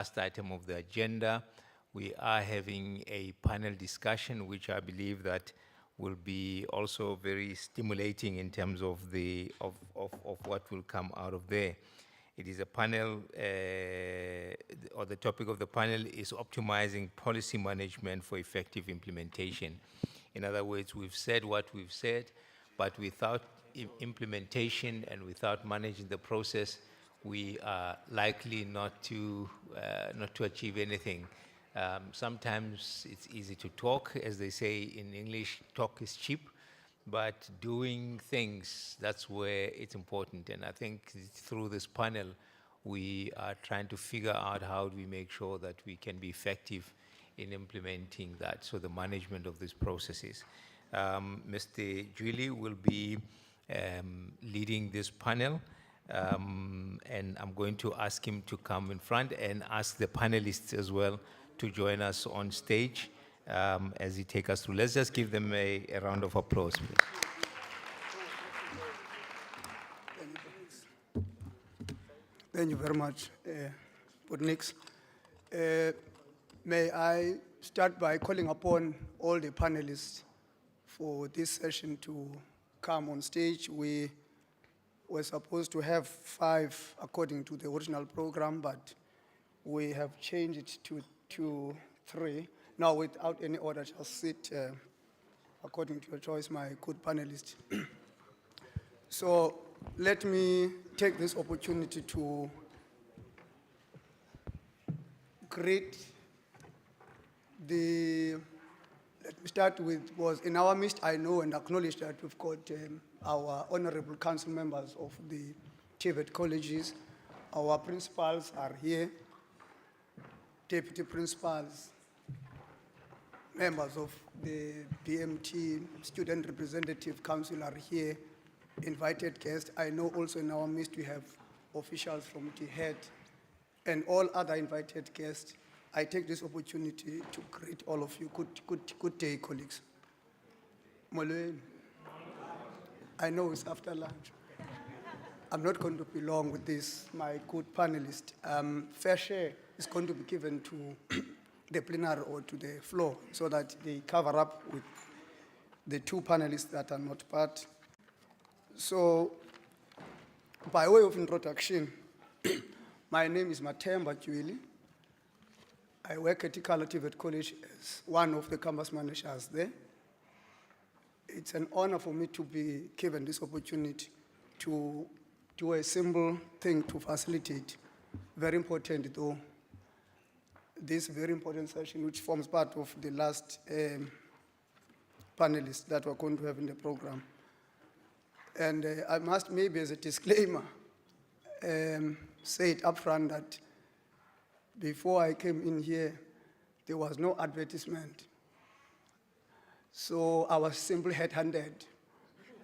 last item of the agenda. We are having a panel discussion, which I believe that will be also very stimulating in terms of what will come out of there. It is a panel, or the topic of the panel is optimizing policy management for effective implementation. In other words, we've said what we've said, but without implementation and without managing the process, we are likely not to achieve anything. Sometimes it's easy to talk, as they say in English, talk is cheap, but doing things, that's where it's important. And I think through this panel, we are trying to figure out how do we make sure that we can be effective in implementing that, so the management of these processes. Mr. Julie will be leading this panel, and I'm going to ask him to come in front and ask the panelists as well to join us on stage as he takes us through. Let's just give them a round of applause, please. Thank you very much, Nix. May I start by calling upon all the panelists for this session to come on stage. We were supposed to have 5 according to the original program, but we have changed it to 3. Now, without any order, just sit according to your choice, my good panelists. So let me take this opportunity to greet let me start with, was in our midst, I know and acknowledge that we've got our honorable council members of the TVET colleges. Our principals are here, deputy principals, members of the BMT, Student Representative Council are here, invited guests. I know also in our midst we have officials from TVET and all other invited guests. I take this opportunity to greet all of you. Good day, colleagues. Molweni. I know it's after lunch. I'm not going to be long with this, my good panelist. Fair share is going to be given to the plenary or to the floor so that they cover up with the 2 panelists that are not part. So, by way of introduction, my name is Matemba Julie. I work at TVET College as one of the campus managers there. It's an honor for me to be given this opportunity to do a simple thing to facilitate, very important though, this very important session which forms part of the last panelists that we're going to have in the program. And I must maybe as a disclaimer say it up front that before I came in here, there was no advertisement. So I was simply headhunted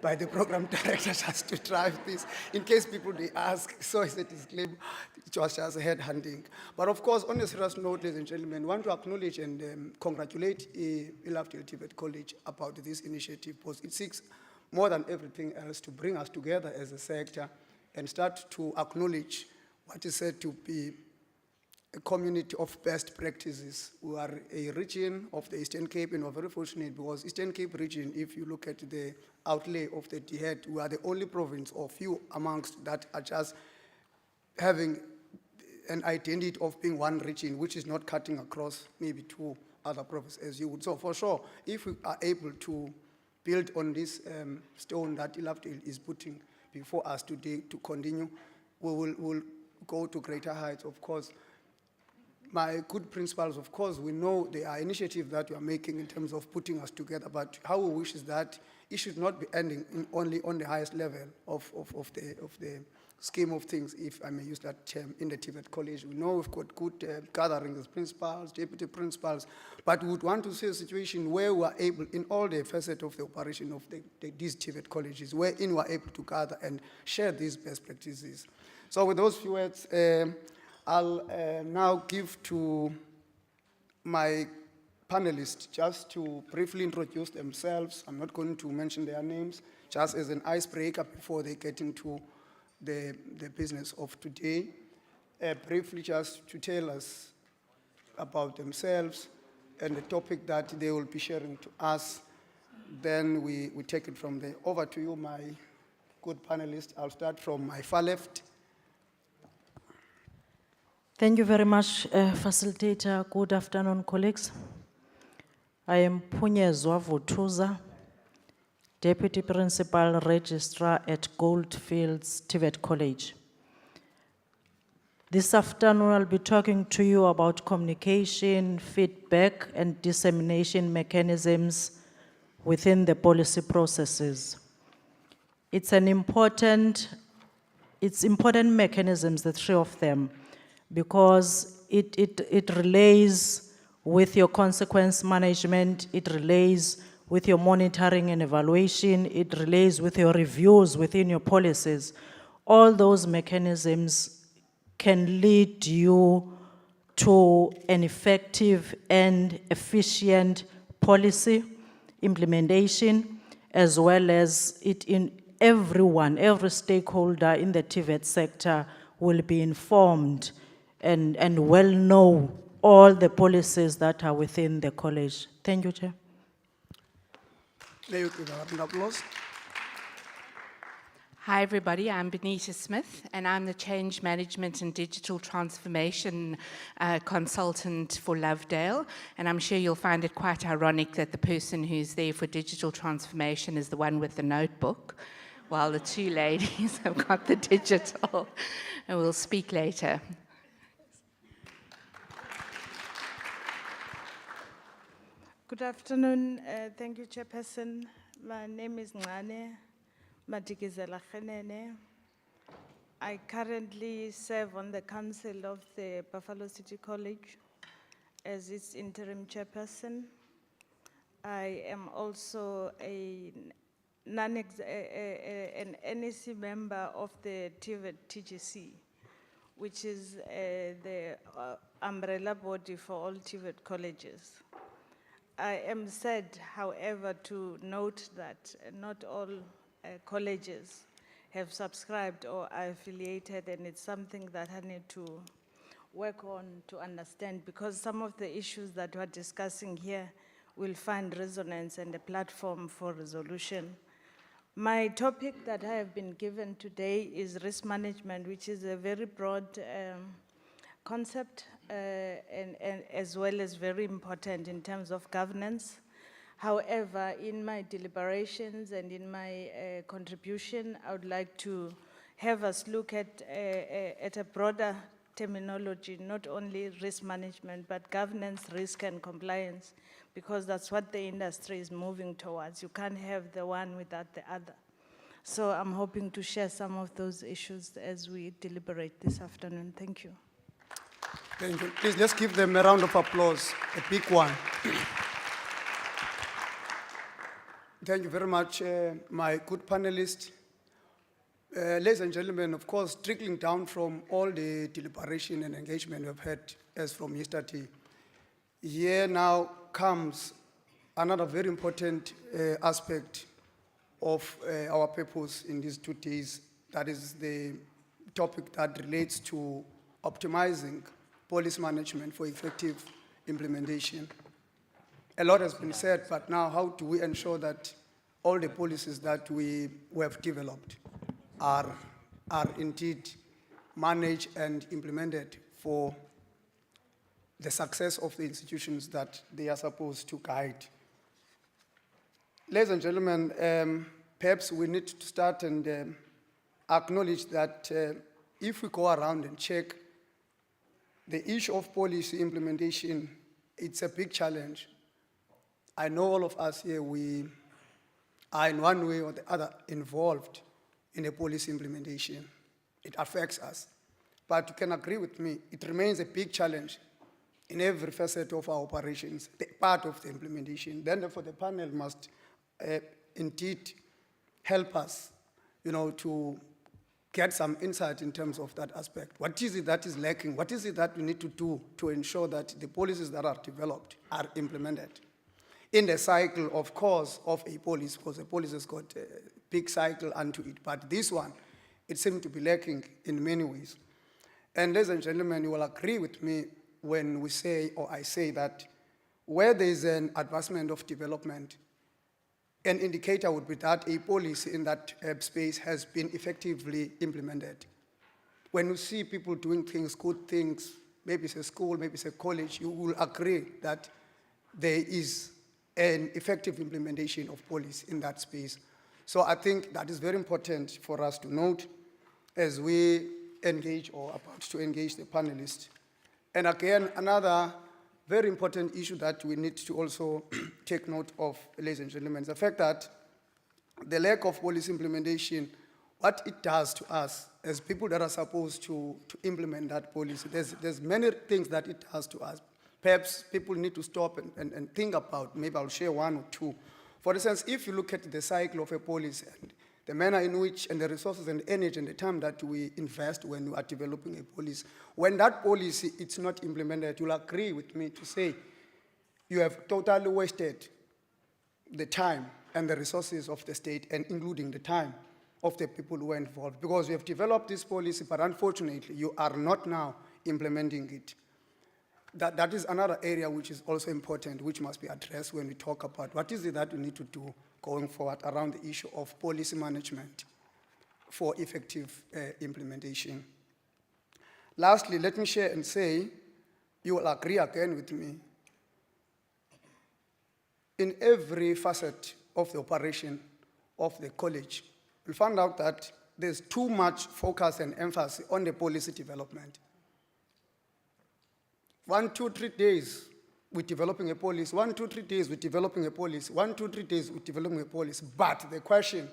by the program director just to drive this. In case people they ask, so it's a disclaimer, it was just headhunting. But of course, on a serious note, ladies and gentlemen, I want to acknowledge and congratulate Lovedale TVET College about this initiative, because it seeks more than everything else to bring us together as a sector and start to acknowledge what is said to be a community of best practices. We are a region of the Eastern Cape, and we're very fortunate because Eastern Cape region, if you look at the outlay of the TVET, we are the only province or few amongst that are just having an identity of being one region, which is not cutting across maybe 2 other provinces as you would. So for sure, if we are able to build on this stone that Lovedale is putting before us today to continue, we'll go to greater heights, of course. My good principals, of course, we know there are initiatives that we are making in terms of putting us together, but how we wish is that it should not be ending only on the highest level of the scheme of things, if I may use that term, in the TVET College. We know we've got good gatherings as principals, deputy principals, but we would want to see a situation where we are able, in all the facets of the operation of these TVET colleges, wherein we are able to gather and share these best practices. So with those few words, I'll now give to my panelists just to briefly introduce themselves. I'm not going to mention their names, just as an icebreaker before they get into the business of today. briefly just to tell us about themselves and the topic that they will be sharing to us. Then we take it from there. Over to you, my good panelists. I'll start from my far left. Thank you very much, Facilitator. Good afternoon, colleagues. I am Punyezwa Vutuza, Deputy Principal Registrar at Goldfields TVET College. This afternoon, I'll be talking to you about communication, feedback, and dissemination mechanisms within the policy processes. It's important mechanisms, the three of them, because it relays with your consequence management, it relays with your monitoring and evaluation, it relays with your reviews within your policies. All those mechanisms can lead you to an effective and efficient policy implementation, as well as every stakeholder in the TVET sector will be informed and well know all the policies that are within the college. Thank you, Chair. There you give an applause. Hi everybody, I'm Benita Smith and I'm the Change Management and Digital Transformation Consultant for Lovedale, and I'm sure you'll find it quite ironic that the person who's there for digital transformation is the one with the notebook, while the two ladies have got the digital, and we'll speak later. Good afternoon. Thank you, Chairperson. My name is Ngane Matikizela Khenene. I currently serve on the council of the Buffalo City College as its interim chairperson. I am also an NEC member of the TVET TGC, which is the umbrella body for all TVET colleges. I am sad, however, to note that not all colleges have subscribed or are affiliated, and it's something that I need to work on to understand, because some of the issues that we're discussing here will find resonance and a platform for resolution. My topic that I have been given today is risk management, which is a very broad concept and as well as very important in terms of governance. However, in my deliberations and in my contribution, I would like to have us look at a broader terminology, not only risk management, but governance, risk, and compliance, because that's what the industry is moving towards. You can't have the one without the other. So I'm hoping to share some of those issues as we deliberate this afternoon. Thank you. Thank you. Please, let's give them a round of applause, a big one. Thank you very much, my good panelists. Ladies and gentlemen, of course, trickling down from all the deliberation and engagement we've had as from yesterday, here now comes another very important aspect of our purpose in these 2 days. That is the topic that relates to optimizing policy management for effective implementation. A lot has been said, but now how do we ensure that all the policies that we have developed are indeed managed and implemented for the success of the institutions that they are supposed to guide? Ladies and gentlemen, perhaps we need to start and acknowledge that if we go around and check the issue of policy implementation, it's a big challenge. I know all of us here, we are in one way or the other involved in a policy implementation. It affects us. But you can agree with me, it remains a big challenge in every facet of our operations, the part of the implementation. Then therefore the panel must indeed help us, to get some insight in terms of that aspect. What is it that is lacking? What is it that we need to do to ensure that the policies that are developed are implemented? In the cycle, of course, of a policy, because a policy has got a big cycle unto it. But this one, it seems to be lacking in many ways. And ladies and gentlemen, you will agree with me when we say, or I say that where there is an advancement of development, an indicator would be that a policy in that space has been effectively implemented. When you see people doing things, good things, maybe it's a school, maybe it's a college, you will agree that there is an effective implementation of policy in that space. So I think that is very important for us to note as we engage or about to engage the panelists. And again, another very important issue that we need to also take note of, ladies and gentlemen, is the fact that the lack of policy implementation, what it does to us as people that are supposed to implement that policy, there's many things that it does to us. Perhaps people need to stop and think about, maybe I'll share one or two. For instance, if you look at the cycle of a policy and the manner in which, and the resources and the energy and the time that we invest when we are developing a policy, when that policy is not implemented, you'll agree with me to say you have totally wasted the time and the resources of the state, and including the time of the people who are involved. Because you have developed this policy, but unfortunately, you are not now implementing it. That is another area which is also important, which must be addressed when we talk about what is it that we need to do going forward around the issue of policy management for effective implementation. Lastly, let me share and say, you will agree again with me, in every facet of the operation of the college, we'll find out that there's too much focus and emphasis on the policy development. 1, 2, 3 days, we're developing a policy. 1, 2, 3 days, we're developing a policy. 1, 2, 3 days, we're developing a policy. But the question,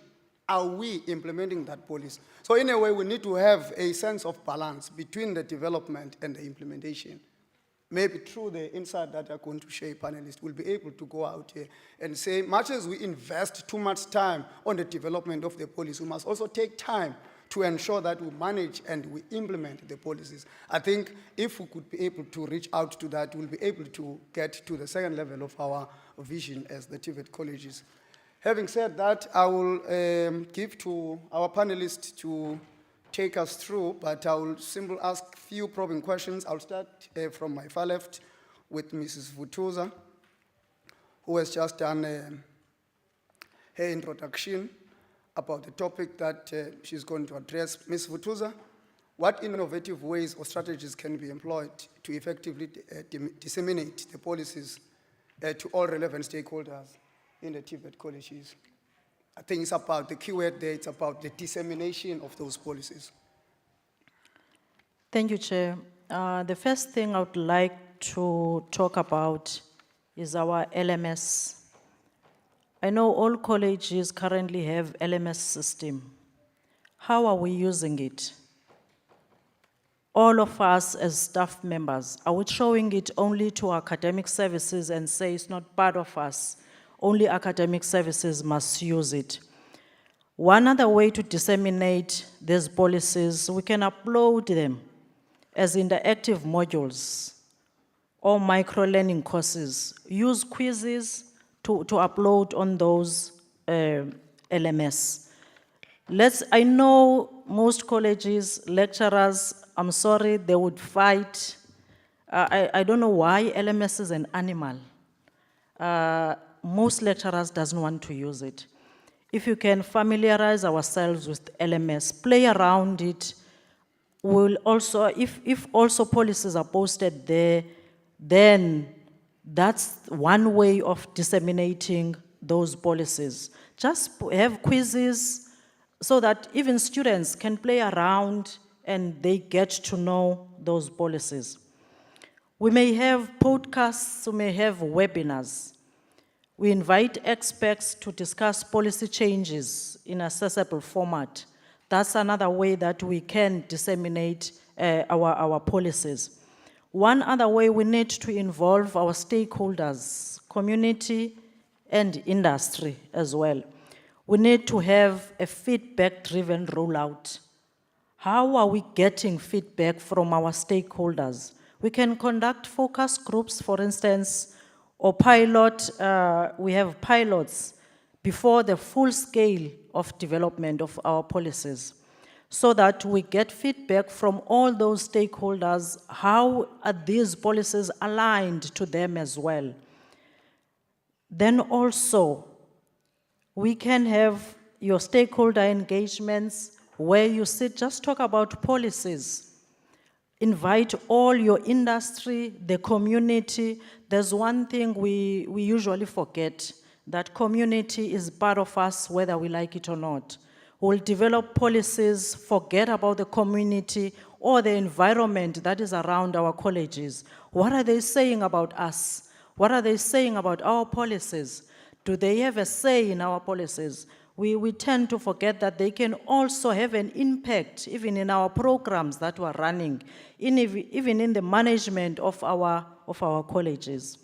are we implementing that policy? So in a way, we need to have a sense of balance between the development and the implementation. Maybe through the insight that I'm going to share, panelists will be able to go out here and say, much as we invest too much time on the development of the policy, we must also take time to ensure that we manage and we implement the policies. I think if we could be able to reach out to that, we'll be able to get to the second level of our vision as the TVET colleges. Having said that, I will give to our panelists to take us through, but I will simply ask a few probing questions. I'll start from my far left with Mrs. Vutuza, who has just done her introduction about the topic that she's going to address. Ms. Vutuza, what innovative ways or strategies can be employed to effectively disseminate the policies to all relevant stakeholders in the TVET colleges? I think it's about the keyword there, it's about the dissemination of those policies. Thank you, Chair. The first thing I would like to talk about is our LMS. I know all colleges currently have LMS system. How are we using it? All of us as staff members, are we showing it only to academic services and say it's not part of us? Only academic services must use it. One other way to disseminate these policies, we can upload them as interactive modules or micro-learning courses. Use quizzes to upload on those LMS. I know most colleges, lecturers, I'm sorry, they would fight. I don't know why LMS is an animal. Most lecturers doesn't want to use it. If you can familiarize ourselves with LMS, play around it, we'll also, if also policies are posted there, then that's one way of disseminating those policies. Just have quizzes so that even students can play around and they get to know those policies. We may have podcasts, we may have webinars. We invite experts to discuss policy changes in accessible format. That's another way that we can disseminate our policies. One other way, we need to involve our stakeholders, community and industry as well. We need to have a feedback-driven rollout. How are we getting feedback from our stakeholders? We can conduct focus groups, for instance, or we have pilots before the full scale of development of our policies. so that we get feedback from all those stakeholders. How are these policies aligned to them as well? Then also, we can have your stakeholder engagements where you sit, just talk about policies. Invite all your industry, the community. There's one thing we usually forget, that community is part of us whether we like it or not. We'll develop policies, forget about the community or the environment that is around our colleges. What are they saying about us? What are they saying about our policies? Do they have a say in our policies? We tend to forget that they can also have an impact, even in our programs that we're running, even in the management of our colleges.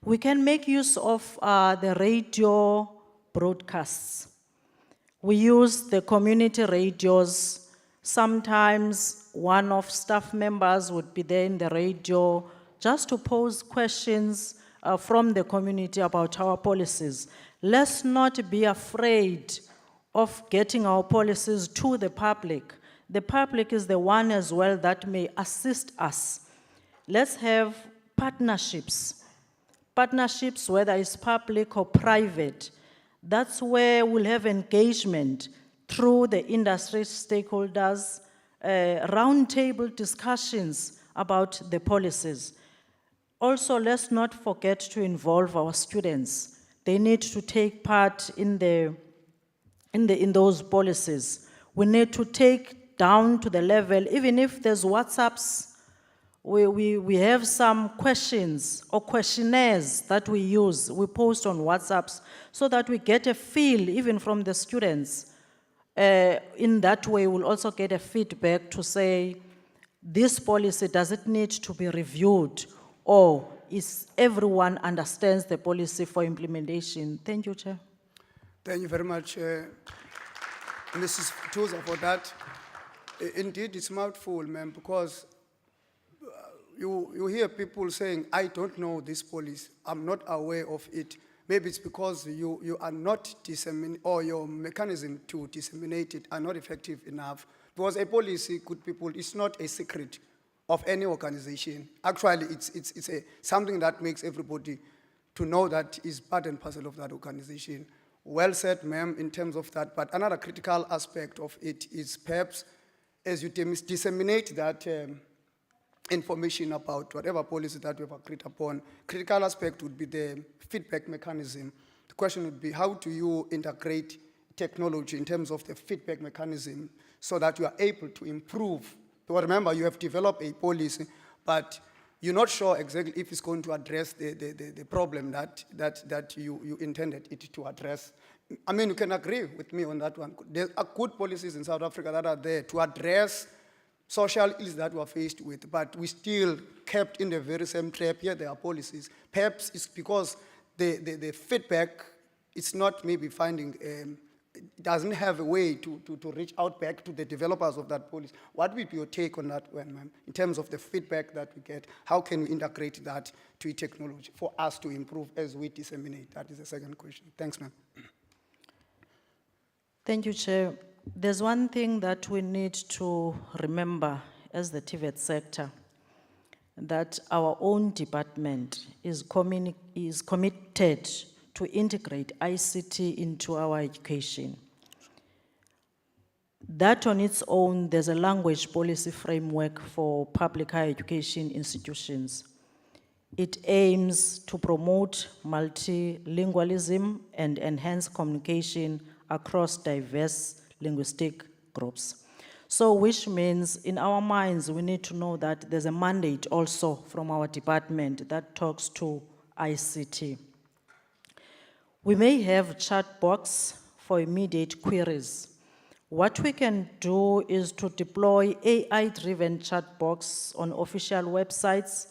We can make use of the radio broadcasts. We use the community radios. Sometimes one of staff members would be there in the radio just to pose questions from the community about our policies. Let's not be afraid of getting our policies to the public. The public is the one as well that may assist us. Let's have partnerships. Partnerships, whether it's public or private. That's where we'll have engagement through the industry stakeholders, roundtable discussions about the policies. Also, let's not forget to involve our students. They need to take part in those policies. We need to take down to the level, even if there's WhatsApps, we have some questions or questionnaires that we use, we post on WhatsApps, so that we get a feel, even from the students. In that way, we'll also get a feedback to say, this policy, does it need to be reviewed, or is everyone understands the policy for implementation? Thank you, Chair. Thank you very much, Mrs. Tuza, for that. Indeed, it's mouthful, ma'am, because you hear people saying, I don't know this policy, I'm not aware of it. Maybe it's because you are not disseminating, or your mechanism to disseminate it are not effective enough. Because a policy, good people, is not a secret of any organization. Actually, it's something that makes everybody to know that is part and parcel of that organization. Well said, ma'am, in terms of that. But another critical aspect of it is perhaps as you disseminate that information about whatever policy that we have agreed upon, critical aspect would be the feedback mechanism. The question would be, how do you integrate technology in terms of the feedback mechanism so that you are able to improve? Because remember, you have developed a policy, but you're not sure exactly if it's going to address the problem that you intended it to address. I mean, you can agree with me on that one. There are good policies in South Africa that are there to address social ills that we're faced with, but we still kept in the very same trap. Here there are policies. Perhaps it's because the feedback, it's not maybe finding, it doesn't have a way to reach out back to the developers of that policy. What would be your take on that one, ma'am, in terms of the feedback that we get? How can we integrate that to technology for us to improve as we disseminate? That is the second question. Thanks, ma'am. Thank you, Chair. There's one thing that we need to remember as the TVET sector, that our own department is committed to integrate ICT into our education. That on its own, there's a language policy framework for public higher education institutions. It aims to promote multilingualism and enhance communication across diverse linguistic groups. So, which means in our minds, we need to know that there's a mandate also from our department that talks to ICT. We may have chat box for immediate queries. What we can do is to deploy AI-driven chat box on official websites.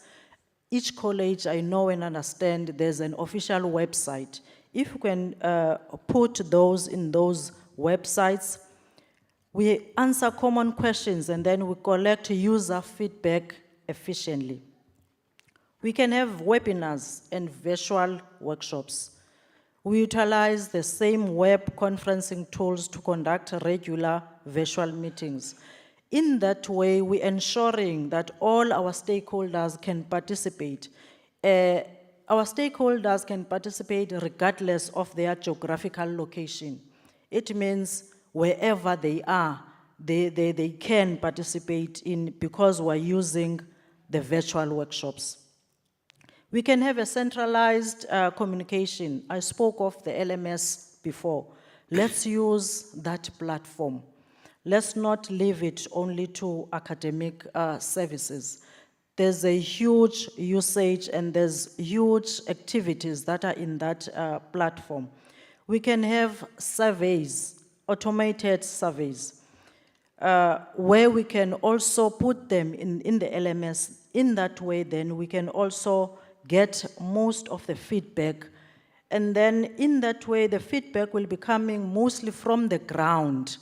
Each college, I know and understand, there's an official website. If we can put those in those websites, we answer common questions and then we collect user feedback efficiently. We can have webinars and virtual workshops. We utilize the same web conferencing tools to conduct regular virtual meetings. In that way, we're ensuring that all our stakeholders can participate. Our stakeholders can participate regardless of their geographical location. It means wherever they are, they can participate in, because we're using the virtual workshops. We can have a centralized communication. I spoke of the LMS before. Let's use that platform. Let's not leave it only to academic services. There's a huge usage and there's huge activities that are in that platform. We can have surveys, automated surveys, where we can also put them in the LMS. In that way, then we can also get most of the feedback. And then in that way, the feedback will be coming mostly from the ground.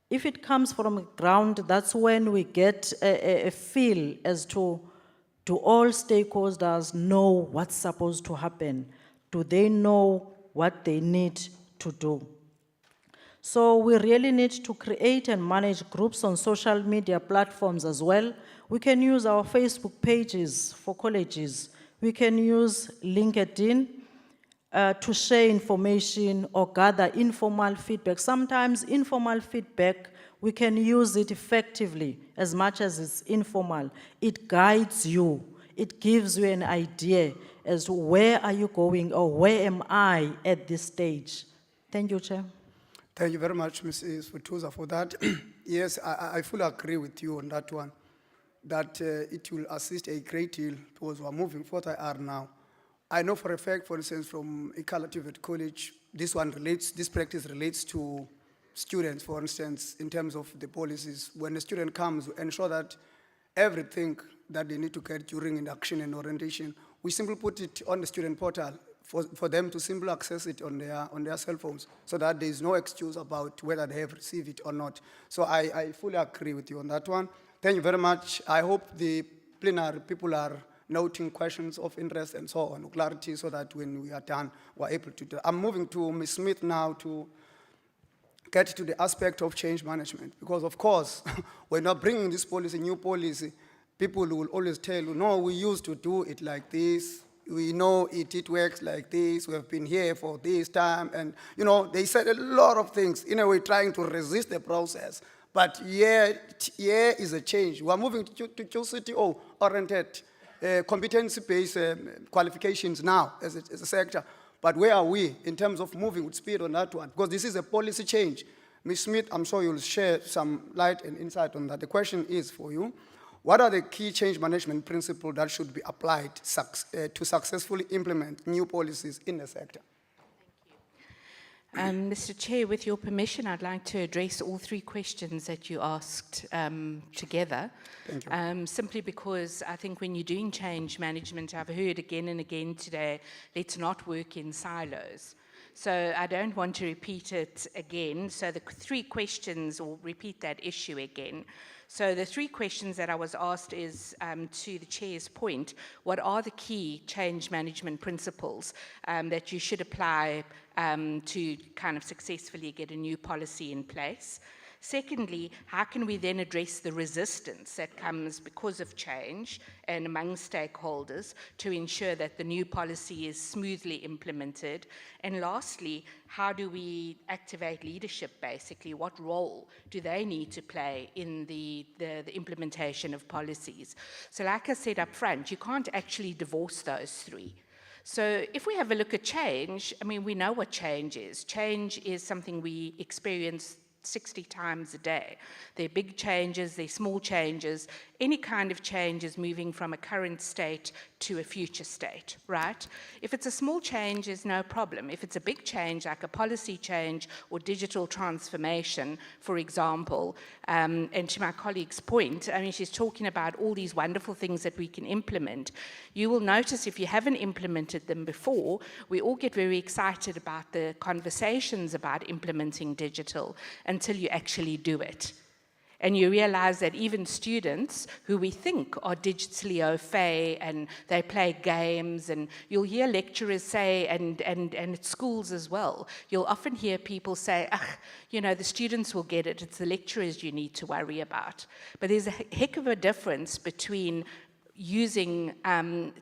If it comes from the ground, that's when we get a feel as to, do all stakeholders know what's supposed to happen? Do they know what they need to do? So we really need to create and manage groups on social media platforms as well. We can use our Facebook pages for colleges. We can use LinkedIn to share information or gather informal feedback. Sometimes informal feedback, we can use it effectively as much as it's informal. It guides you. It gives you an idea as to where are you going or where am I at this stage. Thank you, Chair. Thank you very much, Mrs. Futuza, for that. Yes, I fully agree with you on that one, that it will assist a great deal towards we're moving forward I are now. I know for a fact, for instance, from Ikala TVET College, this practice relates to students, for instance, in terms of the policies. When a student comes, we ensure that everything that they need to get during induction and orientation, we simply put it on the student portal for them to simply access it on their cell phones, so that there is no excuse about whether they have received it or not. So I fully agree with you on that one. Thank you very much. I hope the plenary people are noting questions of interest and so on, clarity, so that when we are done, we're able to do. I'm moving to Ms. Smith now to get to the aspect of change management, because of course, when you're bringing this policy, new policy, people will always tell you, no, we used to do it like this, we know it works like this, we have been here for this time, and they said a lot of things, in a way trying to resist the process. But here is a change. We're moving to QCTO-oriented, competency-based qualifications now as a sector. But where are we in terms of moving with speed on that one? Because this is a policy change. Ms. Smith, I'm sure you'll share some light and insight on that. The question is for you, what are the key change management principles that should be applied to successfully implement new policies in the sector? Mr. Chair, with your permission, I'd like to address all three questions that you asked together. Thank you. Simply because I think when you're doing change management, I've heard again and again today, let's not work in silos. So I don't want to repeat it again. So the three questions, or repeat that issue again. So the three questions that I was asked is, to the Chair's point, what are the key change management principles that you should apply to kind of successfully get a new policy in place? Secondly, how can we then address the resistance that comes because of change and among stakeholders to ensure that the new policy is smoothly implemented? And lastly, how do we activate leadership, basically? What role do they need to play in the implementation of policies? So like I said up front, you can't actually divorce those three. So if we have a look at change, I mean, we know what change is. Change is something we experience 60 times a day. They're big changes, they're small changes. Any kind of change is moving from a current state to a future state, right? If it's a small change, there's no problem. If it's a big change, like a policy change or digital transformation, for example, and to my colleague's point, I mean, she's talking about all these wonderful things that we can implement. You will notice if you haven't implemented them before, we all get very excited about the conversations about implementing digital until you actually do it. And you realize that even students who we think are digitally au fait and they play games, and you'll hear lecturers say, and at schools as well, you'll often hear people say, the students will get it, it's the lecturers you need to worry about. But there's a heck of a difference between using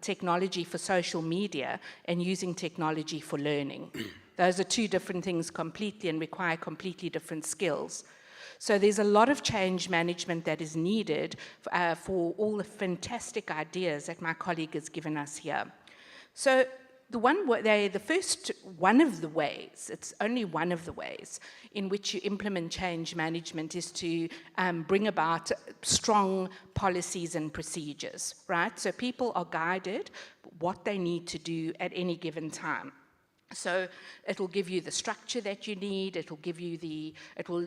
technology for social media and using technology for learning. Those are two different things completely and require completely different skills. So there's a lot of change management that is needed for all the fantastic ideas that my colleague has given us here. So the first one of the ways, it's only one of the ways in which you implement change management is to bring about strong policies and procedures, right? So people are guided what they need to do at any given time. So it'll give you the structure that you need,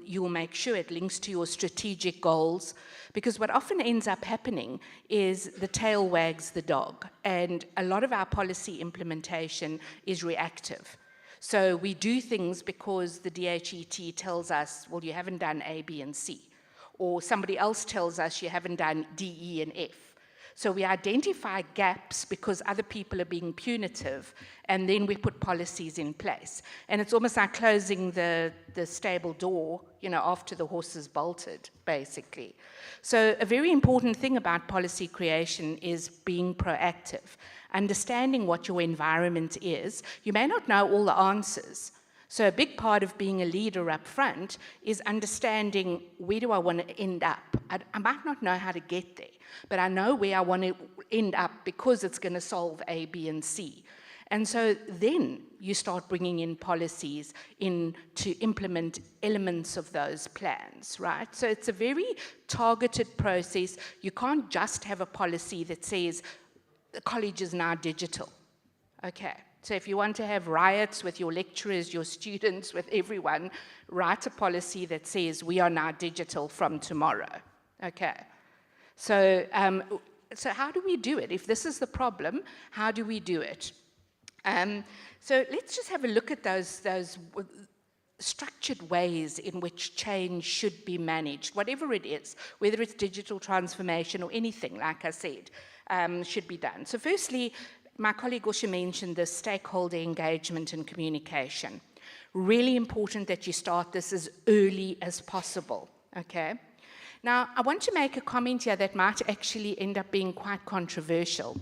you'll make sure it links to your strategic goals, because what often ends up happening is the tail wags the dog, and a lot of our policy implementation is reactive. So we do things because the DHET tells us, well, you haven't done A, B, and C, or somebody else tells us you haven't done D, E, and F. So we identify gaps because other people are being punitive, and then we put policies in place. And it's almost like closing the stable door, after the horse is bolted, basically. So a very important thing about policy creation is being proactive, understanding what your environment is. You may not know all the answers. So a big part of being a leader up front is understanding, where do I want to end up? I might not know how to get there, but I know where I want to end up because it's going to solve A, B, and C. And so then you start bringing in policies to implement elements of those plans, right? So it's a very targeted process. You can't just have a policy that says the college is now digital. Okay. So if you want to have riots with your lecturers, your students, with everyone, write a policy that says we are now digital from tomorrow. Okay. So how do we do it? If this is the problem, how do we do it? So let's just have a look at those structured ways in which change should be managed, whatever it is, whether it's digital transformation or anything, like I said, should be done. So firstly, my colleague also mentioned the stakeholder engagement and communication. Really important that you start this as early as possible, okay? Now, I want to make a comment here that might actually end up being quite controversial,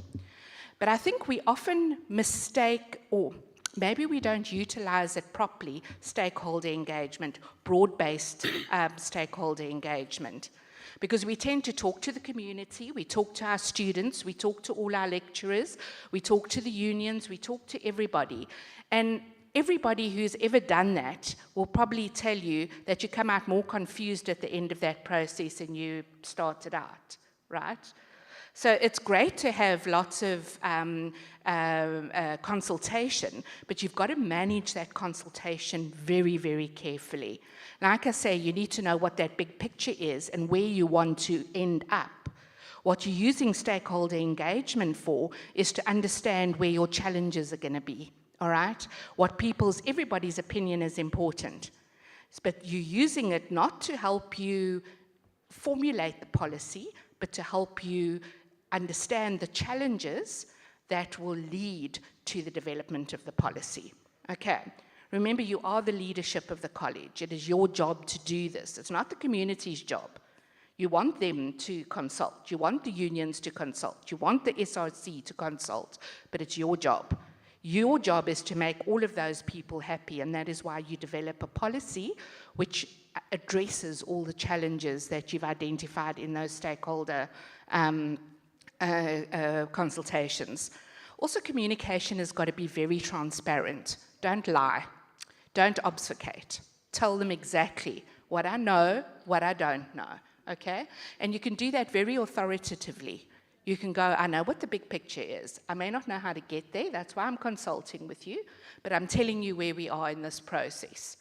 but I think we often mistake, or maybe we don't utilize it properly, stakeholder engagement, broad-based stakeholder engagement. Because we tend to talk to the community, we talk to our students, we talk to all our lecturers, we talk to the unions, we talk to everybody. And everybody who's ever done that will probably tell you that you come out more confused at the end of that process than you started out, right? So it's great to have lots of consultation, but you've got to manage that consultation very, very carefully. Like I say, you need to know what that big picture is and where you want to end up. What you're using stakeholder engagement for is to understand where your challenges are going to be, all right? Everybody's opinion is important, but you're using it not to help you formulate the policy, but to help you understand the challenges that will lead to the development of the policy. Okay. Remember, you are the leadership of the college. It is your job to do this. It's not the community's job. You want them to consult. You want the unions to consult. You want the SRC to consult. But it's your job. Your job is to make all of those people happy, and that is why you develop a policy which addresses all the challenges that you've identified in those stakeholder consultations. Also, communication has got to be very transparent. Don't lie. Don't obfuscate. Tell them exactly what I know, what I don't know, okay? And you can do that very authoritatively. You can go, I know what the big picture is. I may not know how to get there. That's why I'm consulting with you, but I'm telling you where we are in this process.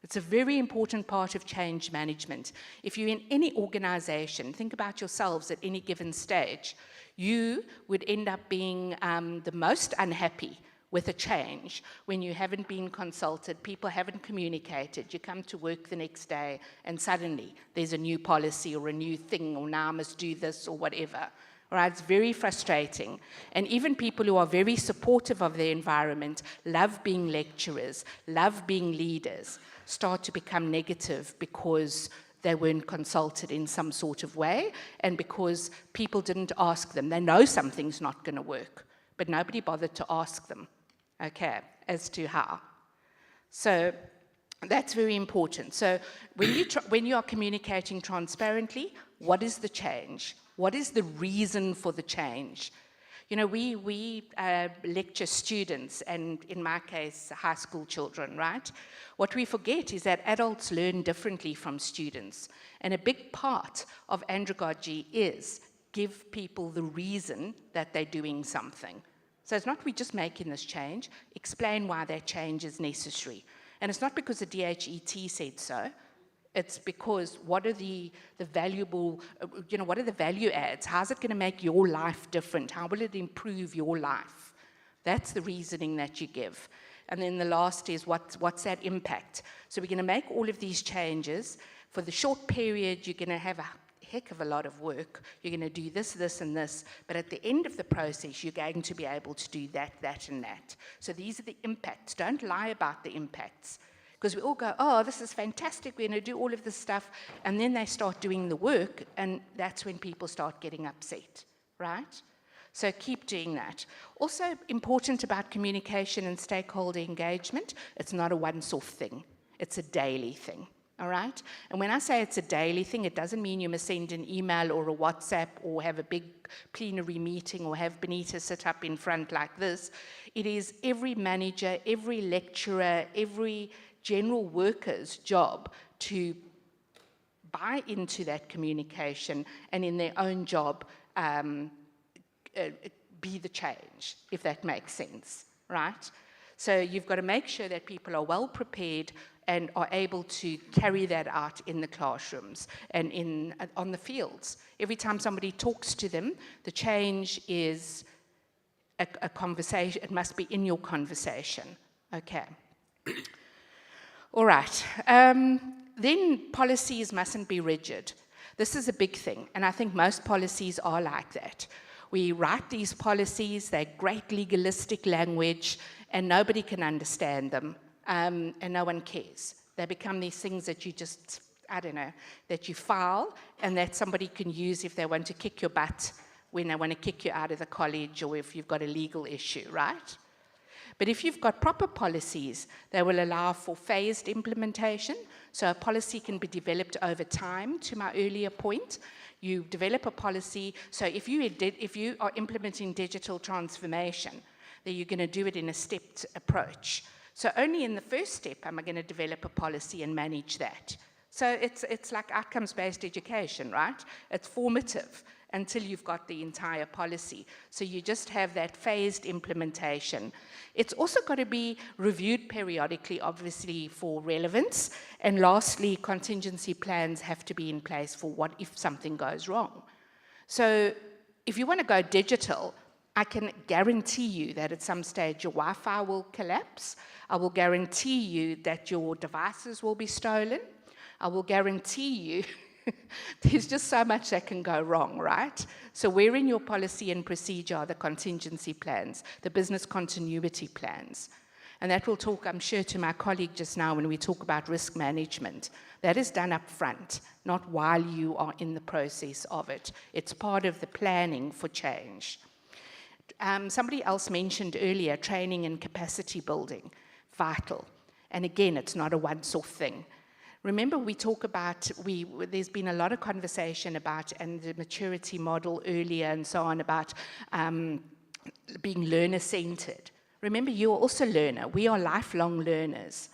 It's a very important part of change management. If you're in any organization, think about yourselves at any given stage, you would end up being the most unhappy with a change when you haven't been consulted, people haven't communicated, you come to work the next day and suddenly there's a new policy or a new thing, or now I must do this or whatever. Right? It's very frustrating. And even people who are very supportive of their environment, love being lecturers, love being leaders, start to become negative because they weren't consulted in some sort of way and because people didn't ask them. They know something's not going to work, but nobody bothered to ask them, okay, as to how. So that's very important. So when you are communicating transparently, what is the change? What is the reason for the change? You know, we lecture students, and in my case, high school children, right? What we forget is that adults learn differently from students. And a big part of andragogy is give people the reason that they're doing something. So it's not we're just making this change, explain why that change is necessary. And it's not because the DHET said so. It's because what are the valuable, what are the value adds? How's it going to make your life different? How will it improve your life? That's the reasoning that you give. And then the last is what's that impact? So we're going to make all of these changes. For the short period, you're going to have a heck of a lot of work. You're going to do this, this, and this. But at the end of the process, you're going to be able to do that, that, and that. So these are the impacts. Don't lie about the impacts. Because we all go, oh, this is fantastic, we're going to do all of this stuff, and then they start doing the work, and that's when people start getting upset, right? So keep doing that. Also important about communication and stakeholder engagement, it's not a once-off thing, it's a daily thing, all right? And when I say it's a daily thing, it doesn't mean you must send an email or a WhatsApp or have a big plenary meeting or have Benita sit up in front like this. It is every manager, every lecturer, every general worker's job to buy into that communication and in their own job be the change, if that makes sense, right? So you've got to make sure that people are well prepared and are able to carry that out in the classrooms and on the fields. Every time somebody talks to them, the change is a conversation. It must be in your conversation, okay? All right, then policies mustn't be rigid. This is a big thing, and I think most policies are like that. We write these policies, they're great legalistic language, and nobody can understand them, and no one cares. They become these things that you just, I don't know, that you file, and that somebody can use if they want to kick your butt when they want to kick you out of the college or if you've got a legal issue, right? But if you've got proper policies, they will allow for phased implementation. So a policy can be developed over time, to my earlier point. You develop a policy, so if you are implementing digital transformation, then you're going to do it in a stepped approach. So only in the first step am I going to develop a policy and manage that. So it's like outcomes-based education, right? It's formative until you've got the entire policy. So you just have that phased implementation. It's also got to be reviewed periodically, obviously, for relevance. And lastly, contingency plans have to be in place for what if something goes wrong. So if you want to go digital, I can guarantee you that at some stage your Wi-Fi will collapse. I will guarantee you that your devices will be stolen. I will guarantee you there's just so much that can go wrong, right? So where in your policy and procedure are the contingency plans, the business continuity plans? And that will talk, I'm sure, to my colleague just now when we talk about risk management. That is done up front, not while you are in the process of it. It's part of the planning for change. Somebody else mentioned earlier training and capacity building, vital. And again, it's not a once-off thing. Remember, we talk about, there's been a lot of conversation about, and the maturity model earlier and so on, about being learner-centered. Remember, you're also a learner. We are lifelong learners.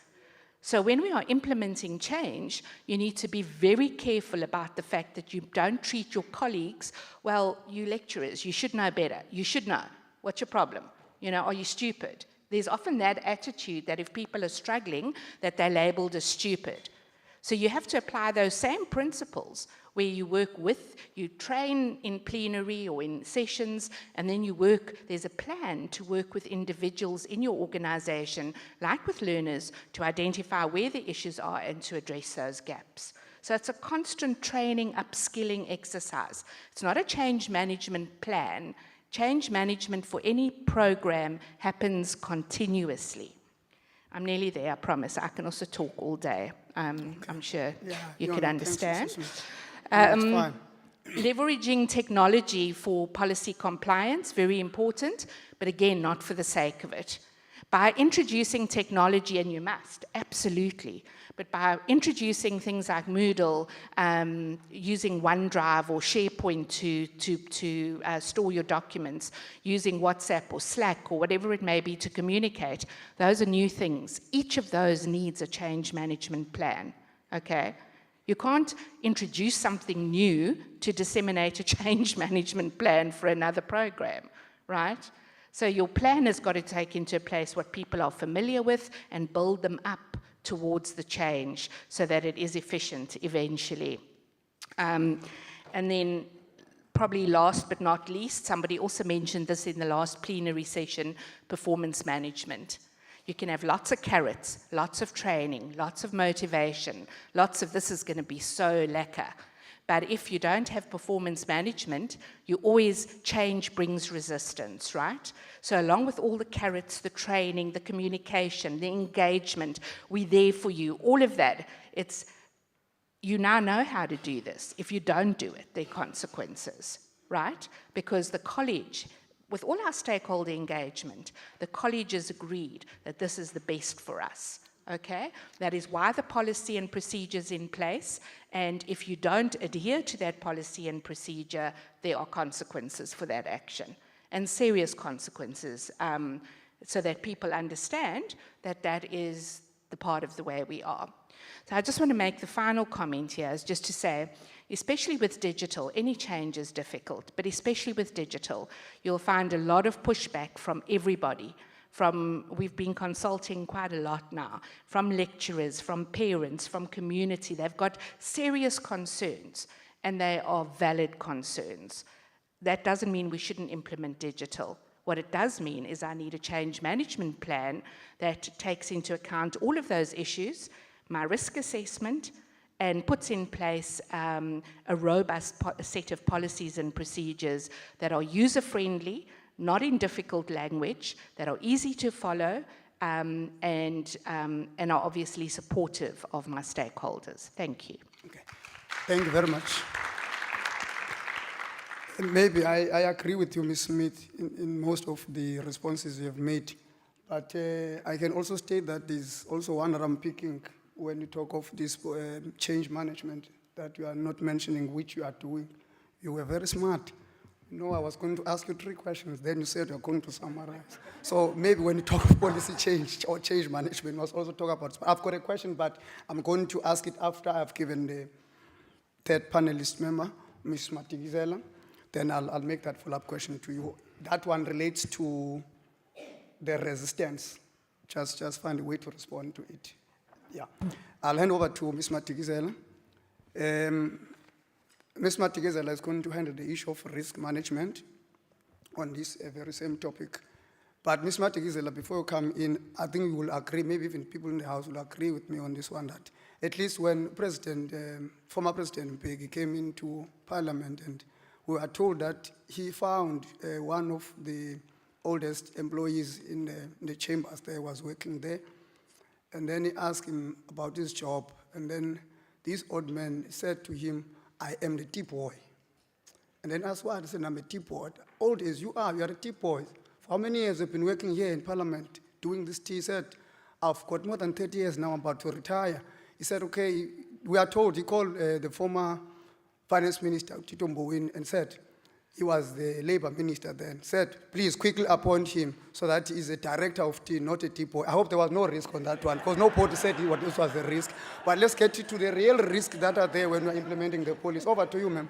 So when we are implementing change, you need to be very careful about the fact that you don't treat your colleagues, well, you lecturers, you should know better. You should know. What's your problem? Are you stupid? There's often that attitude that if people are struggling, that they're labeled as stupid. So you have to apply those same principles where you work with, you train in plenary or in sessions, and then you work, there's a plan to work with individuals in your organization, like with learners, to identify where the issues are and to address those gaps. So it's a constant training, upskilling exercise. It's not a change management plan. Change management for any program happens continuously. I'm nearly there, I promise. I can also talk all day. I'm sure you could understand. That's fine. Leveraging technology for policy compliance, very important, but again, not for the sake of it. By introducing technology, and you must, absolutely, but by introducing things like Moodle, using OneDrive or SharePoint to store your documents, using WhatsApp or Slack or whatever it may be to communicate, those are new things. Each of those needs a change management plan, okay? You can't introduce something new to disseminate a change management plan for another program, right? So your plan has got to take into place what people are familiar with and build them up towards the change so that it is efficient eventually. And then probably last but not least, somebody also mentioned this in the last plenary session, performance management. You can have lots of carrots, lots of training, lots of motivation, lots of this is going to be so lekker. But if you don't have performance management, you always, change brings resistance, right? So along with all the carrots, the training, the communication, the engagement, we're there for you, all of that, it's, you now know how to do this. If you don't do it, there are consequences, right? Because the college, with all our stakeholder engagement, the college has agreed that this is the best for us. Okay, that is why the policy and procedure is in place, and if you don't adhere to that policy and procedure, there are consequences for that action, and serious consequences, so that people understand that that is the part of the way we are. So I just want to make the final comment here, is just to say, especially with digital, any change is difficult, but especially with digital, you'll find a lot of pushback from everybody. We've been consulting quite a lot now, from lecturers, from parents, from community. They've got serious concerns, and they are valid concerns. That doesn't mean we shouldn't implement digital. What it does mean is I need a change management plan that takes into account all of those issues, my risk assessment, and puts in place a robust set of policies and procedures that are user-friendly, not in difficult language, that are easy to follow, and are obviously supportive of my stakeholders. Thank you. Okay. Thank you very much. Maybe I agree with you, Ms. Smith, in most of the responses you have made. But I can also state that there's also one that I'm picking when you talk of this change management that you are not mentioning, which you are doing. You were very smart. No, I was going to ask you 3 questions, then you said you're going to summarize. So maybe when you talk of policy change or change management, you must also talk about, I've got a question, but I'm going to ask it after I've given the third panelist member, Ms. Matikizela. Then I'll make that follow-up question to you. That one relates to the resistance. Just find a way to respond to it. Yeah. I'll hand over to Ms. Matikizela. Ms. Matikizela is going to handle the issue of risk management on this very same topic. But Ms. Matikizela, before you come in, I think you will agree, maybe even people in the House will agree with me on this one, that at least when former President Mbeki came into Parliament, and we were told that he found one of the oldest employees in the chambers there was working there, and then he asked him about his job, and then this old man said to him, "I am the tea boy." And then asked why. He said, "I'm a tea boy." Old as you are a tea boy. For how many years have you been working here in Parliament doing this tea? He said, "I've got more than 30 years now, I'm about to retire." He said, "Okay," we are told, he called the former Finance Minister, Tito Mboweni, and said, he was the Labour Minister then, said, "Please quickly appoint him so that he's a director of tea, not a tea boy." I hope there was no risk on that one, because nobody said what this was a risk. But let's get to the real risks that are there when we're implementing the policy. Over to you, ma'am.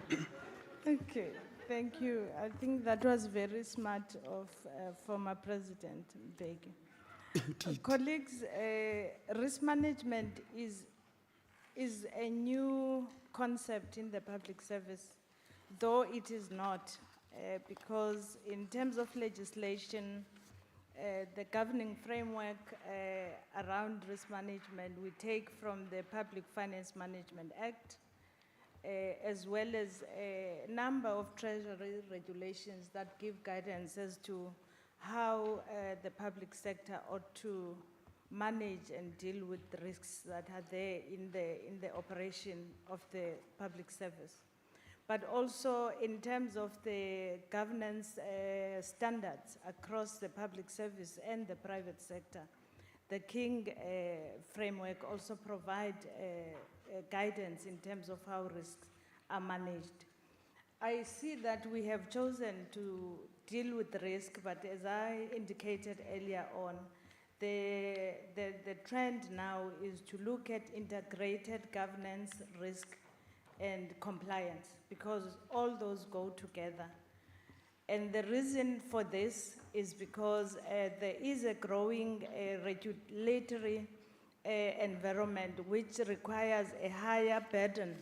Okay, thank you. I think that was very smart of former President Mbeki. Colleagues, risk management is is a new concept in the public service, though it is not, because in terms of legislation, the governing framework around risk management we take from the Public Finance Management Act, as well as a number of treasury regulations that give guidance as to how the public sector ought to manage and deal with the risks that are there in the operation of the public service. But also in terms of the governance standards across the public service and the private sector, the King framework also provide guidance in terms of how risks are managed. I see that we have chosen to deal with risk, but as I indicated earlier on, the trend now is to look at integrated governance, risk, and compliance, because all those go together. And the reason for this is because there is a growing regulatory environment which requires a higher burden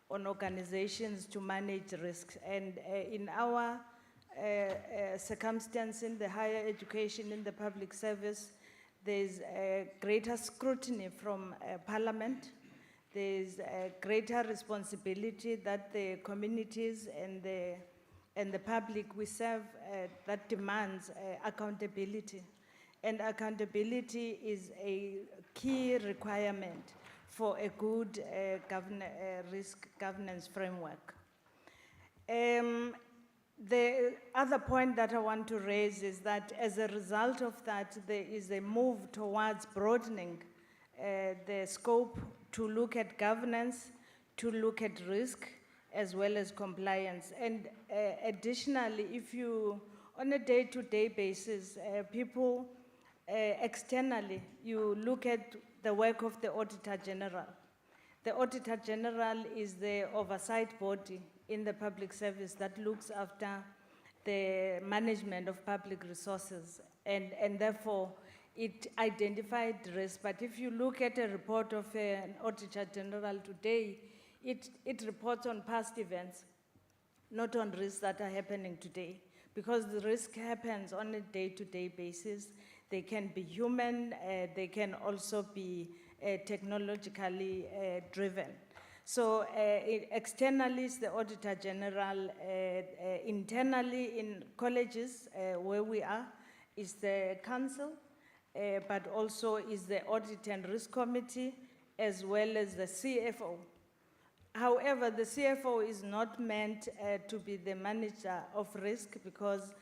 on organizations to manage risks. And in our circumstance in the higher education, in the public service, there's a greater scrutiny from Parliament. There's a greater responsibility that the communities and the public we serve that demands accountability. And accountability is a key requirement for a good risk governance framework. The other point that I want to raise is that as a result of that, there is a move towards broadening the scope to look at governance, to look at risk, as well as compliance. And additionally, if you, on a day-to-day basis, people externally, you look at the work of the Auditor General. The Auditor General is the oversight body in the public service that looks after the management of public resources, and therefore it identified risk. But if you look at a report of an Auditor General today, it reports on past events, not on risks that are happening today, because the risk happens on a day-to-day basis. They can be human, they can also be technologically driven. So externally, it's the Auditor General. Internally in colleges where we are, is the council, but also is the Audit and Risk Committee, as well as the CFO. However, the CFO is not meant to be the manager of risk, because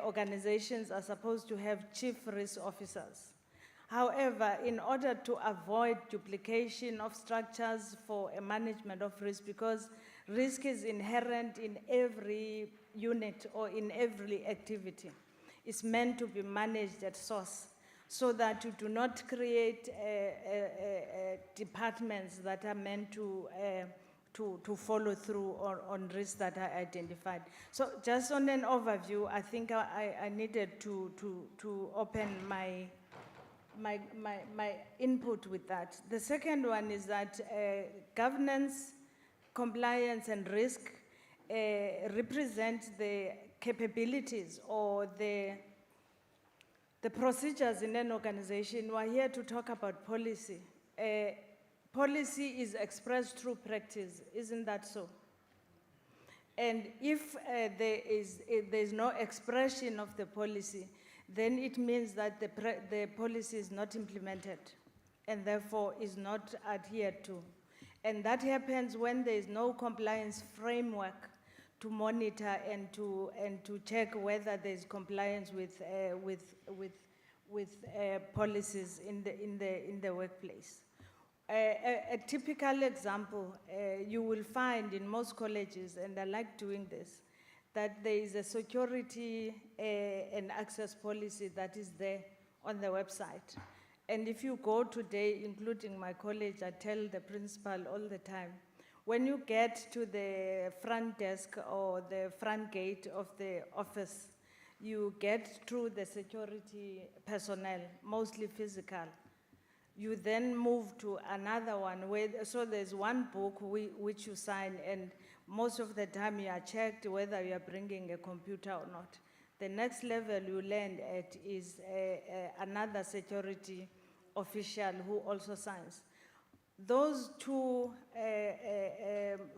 organizations are supposed to have chief risk officers. However, in order to avoid duplication of structures for a management of risk, because risk is inherent in every unit or in every activity, it's meant to be managed at source, so that you do not create departments that are meant to follow through on risks that are identified. So just on an overview, I think I needed to open my input with that. The second one is that governance, compliance, and risk represent the capabilities or the procedures in an organization. We're here to talk about policy. Policy is expressed through practice, isn't that so? And if there is no expression of the policy, then it means that the policy is not implemented and therefore is not adhered to. And that happens when there is no compliance framework to monitor and to check whether there is compliance with policies in the workplace. A typical example you will find in most colleges, and I like doing this, that there is a security and access policy that is there on the website. And if you go today, including my college, I tell the principal all the time, when you get to the front desk or the front gate of the office, you get through the security personnel, mostly physical. You then move to another one so there's one book which you sign, and most of the time you are checked whether you are bringing a computer or not. The next level you land at is another security official who also signs. Those two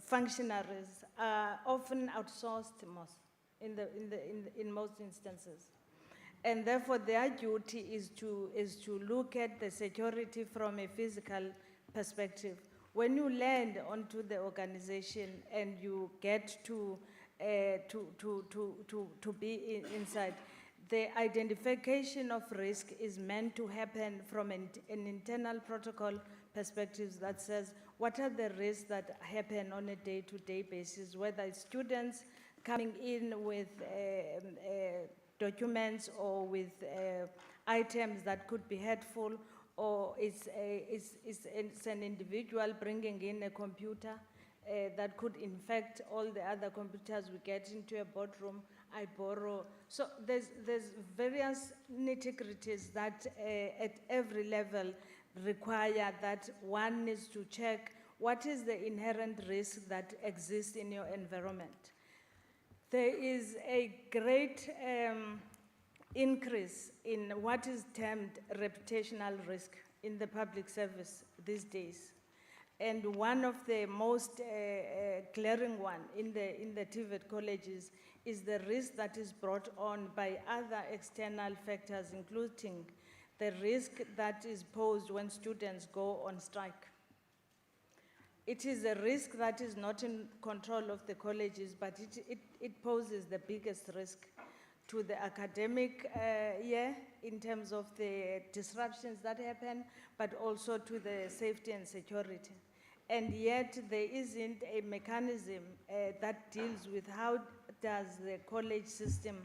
functionaries are often outsourced in most instances. And therefore, their duty is to look at the security from a physical perspective. When you land onto the organization and you get to be inside, the identification of risk is meant to happen from an internal protocol perspective that says what are the risks that happen on a day-to-day basis, whether it's students coming in with documents or with items that could be hurtful, or it's an individual bringing in a computer that could infect all the other computers. We get into a boardroom, I borrow. So there's various nitty-gritties that at every level require that one needs to check what is the inherent risk that exists in your environment. There is a great increase in what is termed reputational risk in the public service these days. And one of the most glaring one in the TVET colleges is the risk that is brought on by other external factors, including the risk that is posed when students go on strike. It is a risk that is not in control of the colleges, but it poses the biggest risk to the academic year in terms of the disruptions that happen, but also to the safety and security. And yet there isn't a mechanism that deals with how does the college system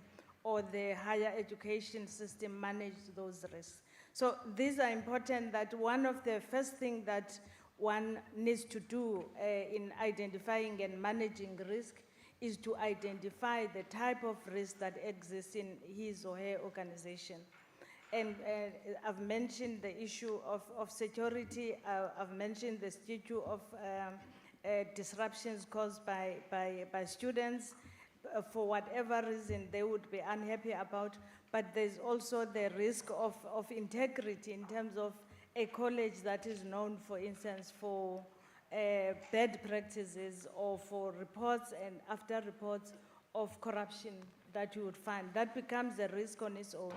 or the higher education system manage those risks. So these are important. That one of the first things that one needs to do in identifying and managing risk is to identify the type of risk that exists in his or her organization. And I've mentioned the issue of security. I've mentioned the issue of disruptions caused by students for whatever reason they would be unhappy about. But there's also the risk of integrity in terms of a college that is known, for instance, for bad practices or for reports and after reports of corruption that you would find. That becomes a risk on its own.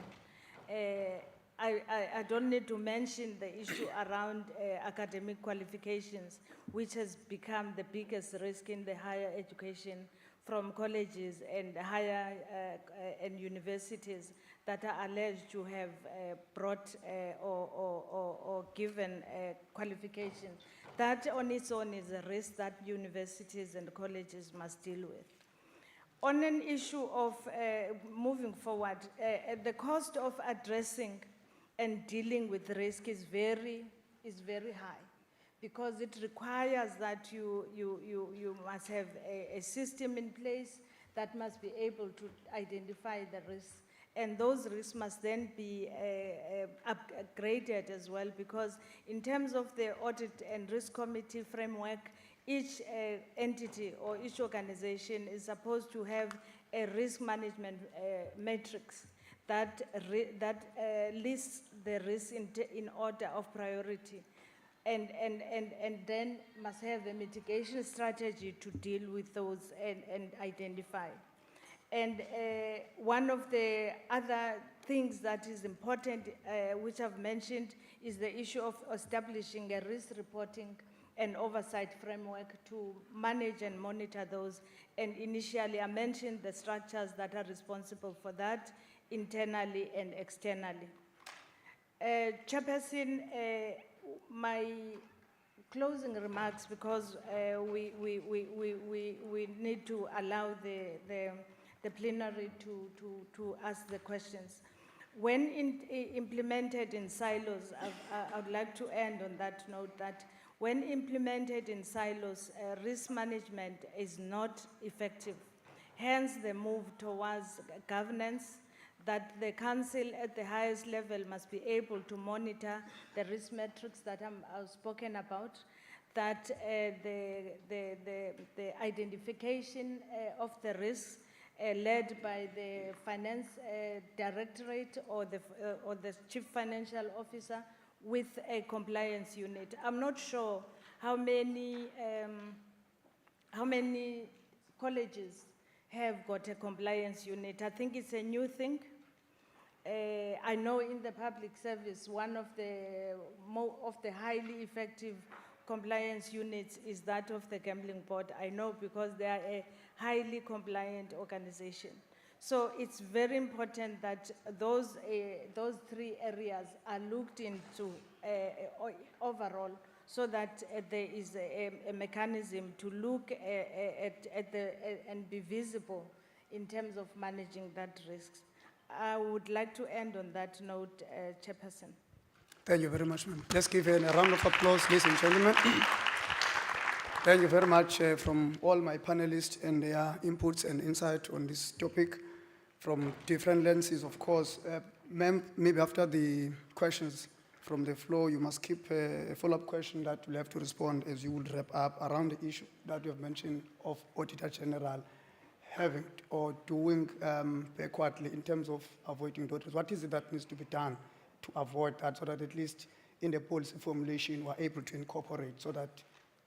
I don't need to mention the issue around academic qualifications, which has become the biggest risk in the higher education from colleges and higher and universities that are alleged to have brought or given qualifications. That on its own is a risk that universities and colleges must deal with. On an issue of moving forward, the cost of addressing and dealing with risk is very high, because it requires that you must have a system in place that must be able to identify the risks. And those risks must then be upgraded as well, because in terms of the audit and risk committee framework, each entity or each organization is supposed to have a risk management matrix that lists the risks in order of priority, and then must have a mitigation strategy to deal with those and identify. And one of the other things that is important, which I've mentioned, is the issue of establishing a risk reporting and oversight framework to manage and monitor those. And initially, I mentioned the structures that are responsible for that, internally and externally. Chairperson, my closing remarks, because we need to allow the plenary to ask the questions. When implemented in silos, I would like to end on that note that when implemented in silos, risk management is not effective. Hence the move towards governance that the council at the highest level must be able to monitor the risk metrics that I've spoken about, that the identification of the risks led by the finance directorate or the chief financial officer with a compliance unit. I'm not sure how many colleges have got a compliance unit. I think it's a new thing. I know in the public service, one of the highly effective compliance units is that of the Gambling Board. I know because they are a highly compliant organization. So it's very important that those three areas are looked into overall, so that there is a mechanism to look and be visible in terms of managing that risks. I would like to end on that note, Chairperson. Thank you very much, ma'am. Let's give a round of applause, ladies and gentlemen. Thank you very much from all my panelists and their inputs and insight on this topic from different lenses, of course. Ma'am, maybe after the questions from the floor, you must keep a follow-up question that will have to respond as you would wrap up around the issue that you have mentioned of Auditor General having or doing backwardly in terms of avoiding audits. What is it that needs to be done to avoid that, so that at least in the policy formulation we're able to incorporate, so that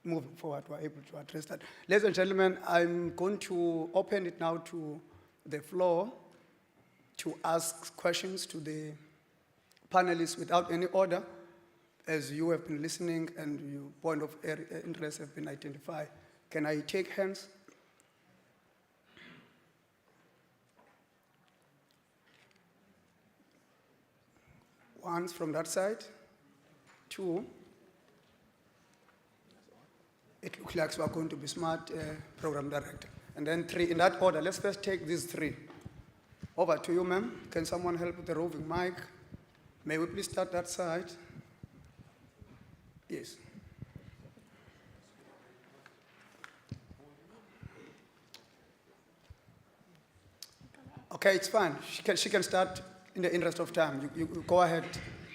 moving forward we're able to address that. Ladies and gentlemen, I'm going to open it now to the floor to ask questions to the panelists without any order, as you have been listening and your point of interest have been identified. Can I take hands? One from that side, two. It looks like we are going to be smart, program director. And then three, in that order. Let's first take these three. Over to you, ma'am. Can someone help with the roving mic? May we please start that side? Yes. Okay, it's fine. She can start in the interest of time. You go ahead.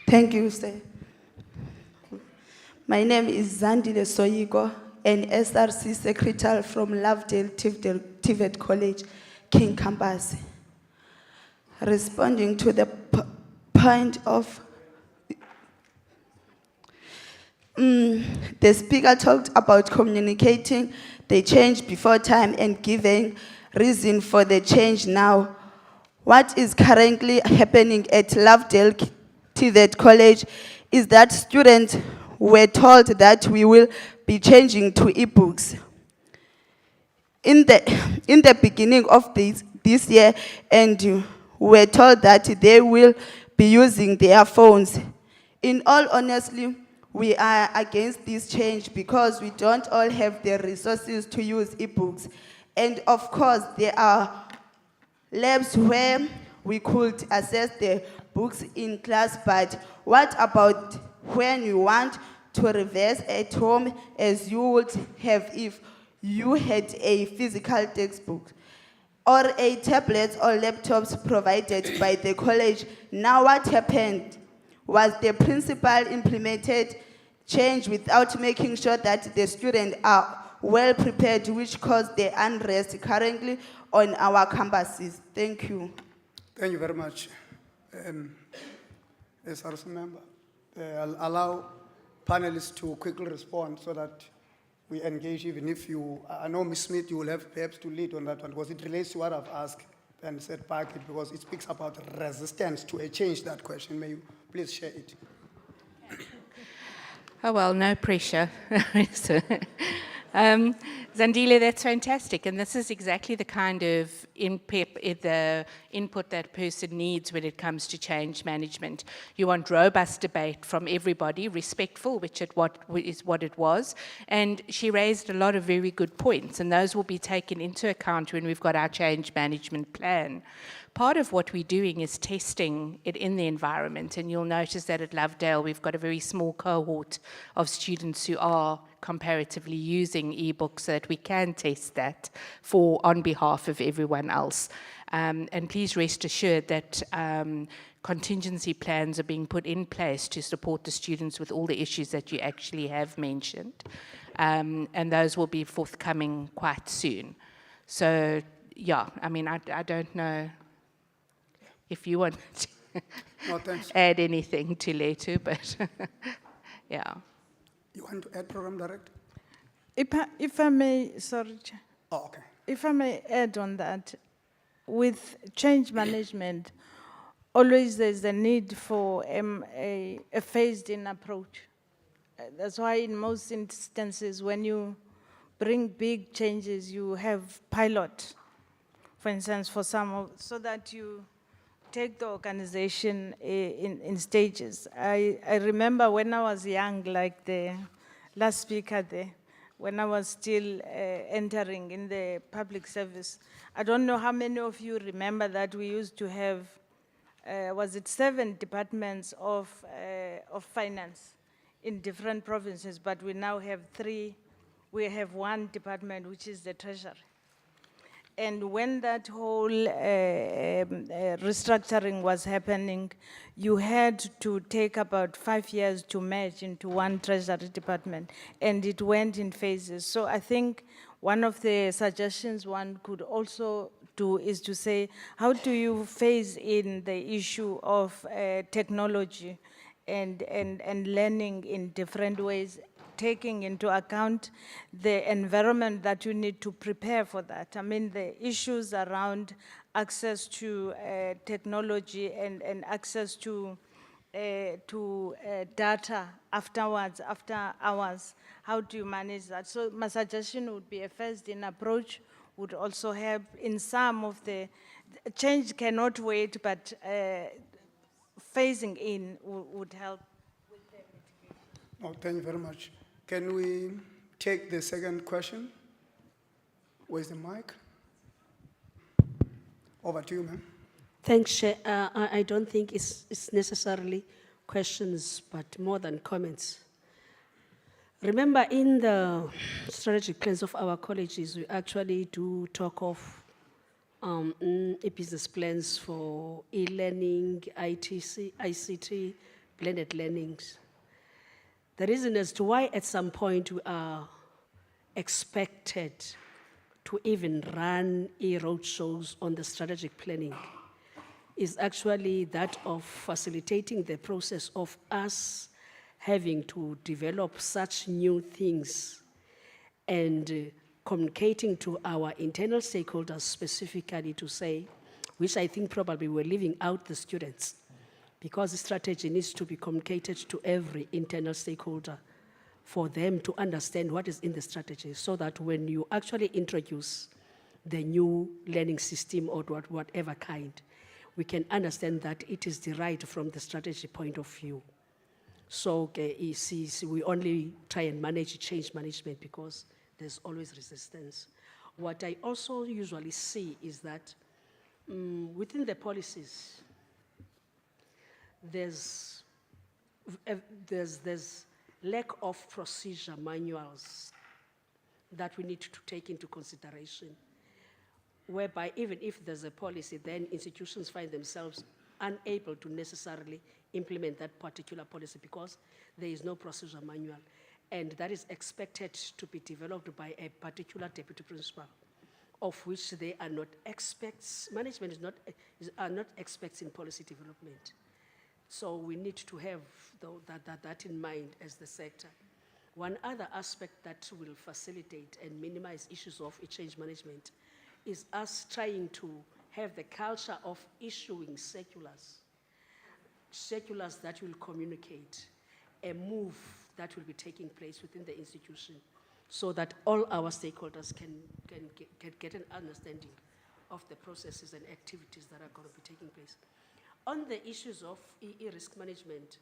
Thank you, sir. My name is Zandile Soyigo, an SRC secretary from Lovedale TVET College, King Campus. Responding to the point of the speaker talked about communicating the change before time and giving reason for the change now. What is currently happening at Lovedale TVET College is that students were told that we will be changing to e-books. In the beginning of this year, and were told that they will be using their phones. In all honesty, we are against this change because we don't all have the resources to use e-books. And of course, there are labs where we could access the books in class, but what about when you want to revise at home as you would have if you had a physical textbook or a tablet or laptops provided by the college? Now what happened was the principal implemented change without making sure that the students are well prepared, which caused the unrest currently on our campuses. Thank you. Thank you very much. As a member, I'll allow panelists to quickly respond so that we engage, even if you, I know Ms. Smith, you will have perhaps to lead on that one, because it relates to what I've asked and said back it, because it speaks about resistance to a change. That question, may you please share it? Oh, well, no pressure. Zandile, that's fantastic. And this is exactly the kind of the input that a person needs when it comes to change management. You want robust debate from everybody, respectful, which is what it was. And she raised a lot of very good points, and those will be taken into account when we've got our change management plan. Part of what we're doing is testing it in the environment, and you'll notice that at Lovedale we've got a very small cohort of students who are comparatively using ebooks so that we can test that on behalf of everyone else. And please rest assured that contingency plans are being put in place to support the students with all the issues that you actually have mentioned. And those will be forthcoming quite soon. So, yeah, I mean, I don't know if you want to No, thanks. add anything to Letu, but yeah. You want to add, Program Director? If I may, sorry, Chair. Oh, okay. If I may add on that, with change management, always there's a need for a phased-in approach. That's why in most instances, when you bring big changes, you have pilot, for instance, for some of, so that you take the organization in stages. I remember when I was young, like the last speaker there, when I was still entering in the public service. I don't know how many of you remember that we used to have, was it 7 departments of finance in different provinces, but we now have 3. We have 1 department, which is the treasury. And when that whole restructuring was happening, you had to take about 5 years to merge into 1 treasury department, and it went in phases. So I think one of the suggestions one could also do is to say, how do you phase in the issue of technology and learning in different ways, taking into account the environment that you need to prepare for that. I mean, the issues around access to technology and access to data afterwards, after hours, how do you manage that? So my suggestion would be a phased-in approach would also help in some of the, change cannot wait, but phasing in would help. Oh, thank you very much. Can we take the second question? Where's the mic? Over to you, ma'am. Thanks, Chair. I don't think it's necessarily questions, but more than comments. Remember, in the strategic plans of our colleges, we actually do talk of business plans for e-learning, ICT, blended learnings. The reason as to why at some point we are expected to even run e-road shows on the strategic planning is actually that of facilitating the process of us having to develop such new things and communicating to our internal stakeholders specifically to say, which I think probably we're leaving out the students, because the strategy needs to be communicated to every internal stakeholder for them to understand what is in the strategy, so that when you actually introduce the new learning system or whatever kind, we can understand that it is derived from the strategy point of view. So we only try and manage change management because there's always resistance. What I also usually see is that within the policies, there's lack of procedure manuals that we need to take into consideration, whereby even if there's a policy, then institutions find themselves unable to necessarily implement that particular policy because there is no procedure manual, and that is expected to be developed by a particular deputy principal, of which they are not experts. Management are not experts in policy development. So we need to have that in mind as the sector. One other aspect that will facilitate and minimize issues of change management is us trying to have the culture of issuing circulars that will communicate a move that will be taking place within the institution, so that all our stakeholders can get an understanding of the processes and activities that are going to be taking place. On the issues of risk management,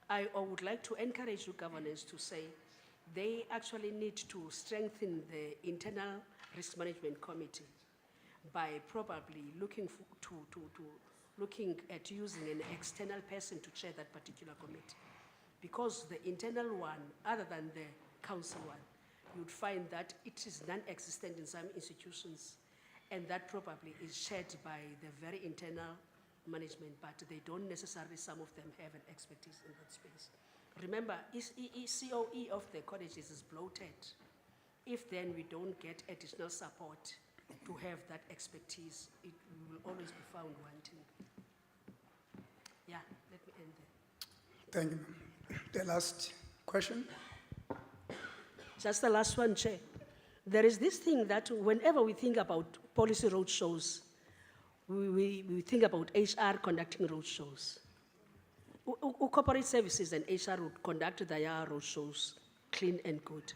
I would like to encourage your governance to say they actually need to strengthen the internal risk management committee by probably looking at using an external person to chair that particular committee. Because the internal one, other than the council one, you'd find that it is non-existent in some institutions. And that probably is shared by the very internal management, but they don't necessarily, some of them have an expertise in that space. Remember, COE of the colleges is bloated. If then we don't get additional support to have that expertise, it will always be found wanting. Yeah, let me end there. Thank you, ma'am. The last question? Just the last one, Chair. There is this thing that whenever we think about policy roadshows, we think about HR conducting roadshows. Corporate services and HR would conduct their roadshows clean and good.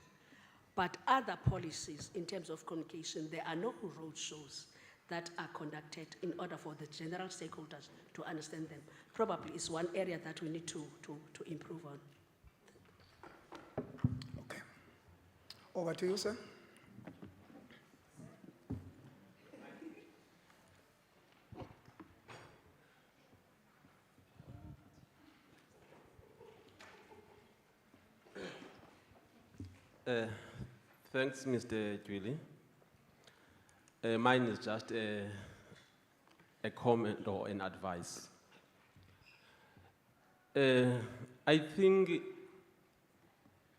But other policies, in terms of communication, there are no roadshows that are conducted in order for the general stakeholders to understand them. Probably is one area that we need to improve on. Okay. Over to you, sir. Thanks, Mr. Julie. Mine is just a comment or an advice. I think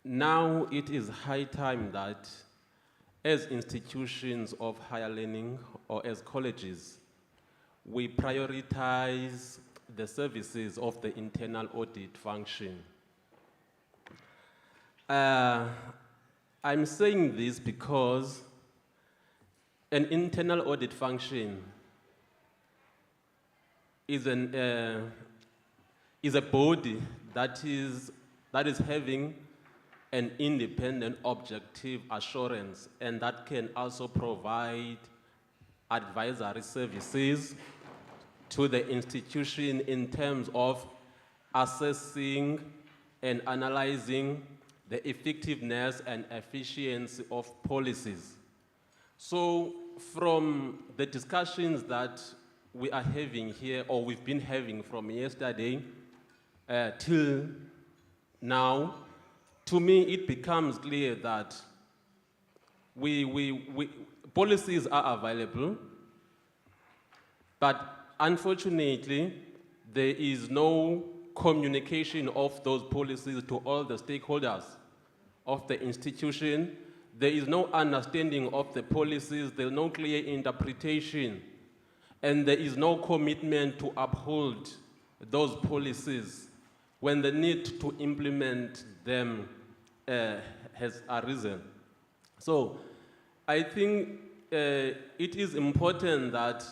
now it is high time that as institutions of higher learning or as colleges, we prioritize the services of the internal audit function. I'm saying this because an internal audit function is a body that is having an independent objective assurance, and that can also provide advisory services to the institution in terms of assessing and analyzing the effectiveness and efficiency of policies. So from the discussions that we are having here, or we've been having from yesterday till now, to me it becomes clear that policies are available, but unfortunately there is no communication of those policies to all the stakeholders of the institution. There is no understanding of the policies, there is no clear interpretation, and there is no commitment to uphold those policies when the need to implement them has arisen. So I think it is important that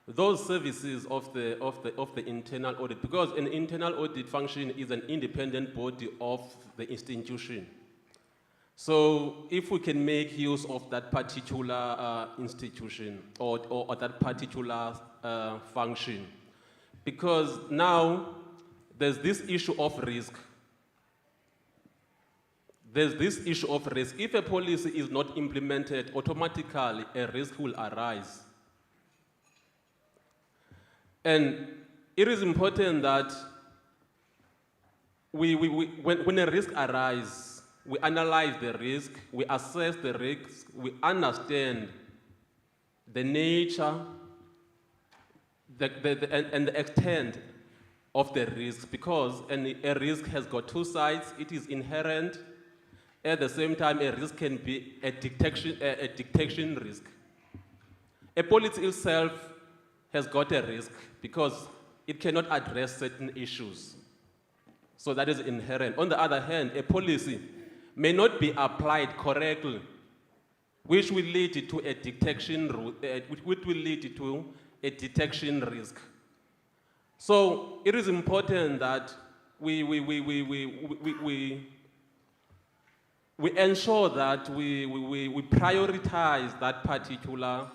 those services of the internal audit, because an internal audit function is an independent body of the institution. So if we can make use of that particular institution or that particular function, because now there's this issue of risk. There's this issue of risk. If a policy is not implemented, automatically a risk will arise. And it is important that when a risk arises, we analyze the risk, we assess the risk, we understand the nature and the extent of the risk, because a risk has got two sides. It is inherent. At the same time, a risk can be a detection risk. A policy itself has got a risk because it cannot address certain issues. So that is inherent. On the other hand, a policy may not be applied correctly, which will lead to a detection risk. So it is important that we ensure that we prioritize that particular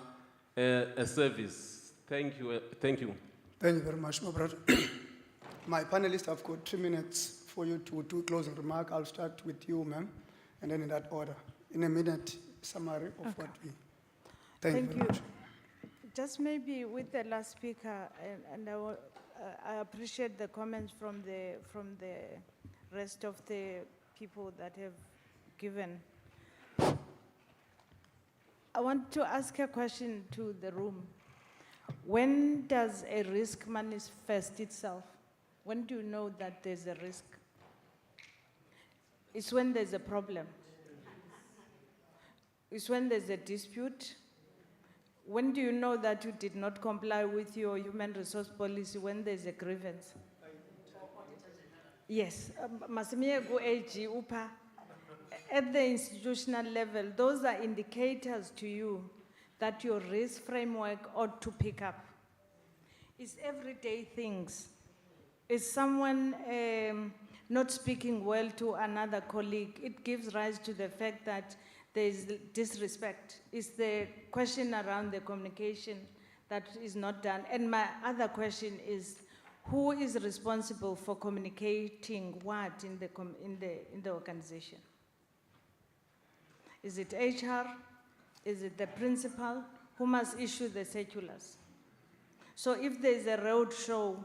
service. Thank you. Thank you very much, my brother. My panelists have got 3 minutes for you to do closing remark. I'll start with you, ma'am, and then in that order. In a minute, summary of what we... Thank you very much. Just maybe with the last speaker, and I appreciate the comments from the rest of the people that have given. I want to ask a question to the room. When does a risk manifest itself? When do you know that there's a risk? It's when there's a problem. It's when there's a dispute. When do you know that you did not comply with your human resource policy? When there's a grievance? Yes, Masimiye go AG UPA. At the institutional level, those are indicators to you that your risk framework ought to pick up. It's everyday things. Is someone not speaking well to another colleague? It gives rise to the fact that there is disrespect. It's the question around the communication that is not done. And my other question is, who is responsible for communicating what in the organization? Is it HR? Is it the principal? Who must issue the circulars? So if there's a road show,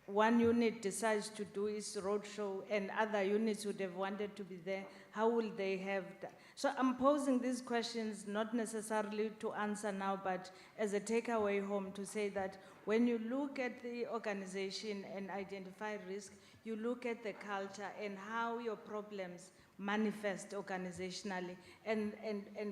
one unit decides to do its road show and other units would have wanted to be there, how will they have that? So I'm posing these questions not necessarily to answer now, but as a takeaway home to say that when you look at the organization and identify risk, you look at the culture and how your problems manifest organizationally. And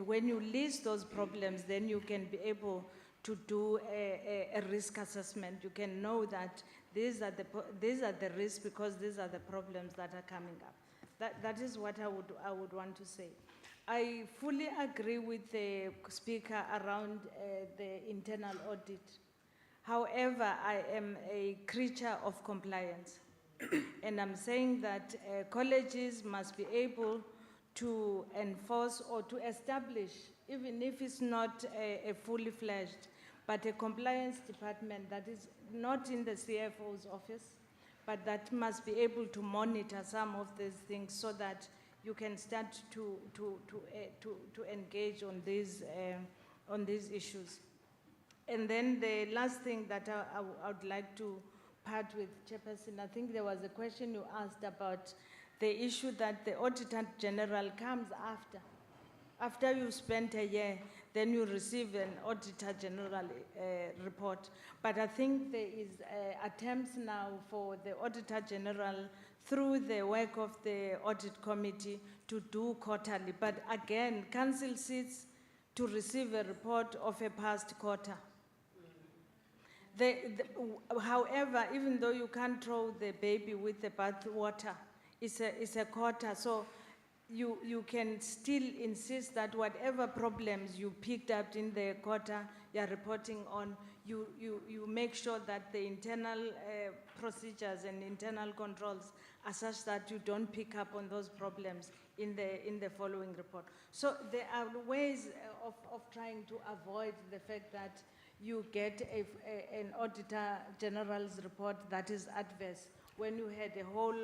when you list those problems, then you can be able to do a risk assessment. You can know that these are the risks because these are the problems that are coming up. That is what I would want to say. I fully agree with the speaker around the internal audit. However, I am a creature of compliance. And I'm saying that colleges must be able to enforce or to establish, even if it's not a fully fledged, but a compliance department that is not in the CFO's office, but that must be able to monitor some of these things so that you can start to engage on these issues. And then the last thing that I would like to part with Chairperson, I think there was a question you asked about the issue that the Auditor General comes after. After you spent a year, then you receive an Auditor General report. But I think there is attempts now for the Auditor General through the work of the Audit Committee to do quarterly. But again, Council sits to receive a report of a past quarter. However, even though you can't throw the baby with the bathwater, it's a quarter. So you can still insist that whatever problems you picked up in the quarter you're reporting on, you make sure that the internal procedures and internal controls are such that you don't pick up on those problems in the following report. So there are ways of trying to avoid the fact that you get an Auditor General's report that is adverse when you had a whole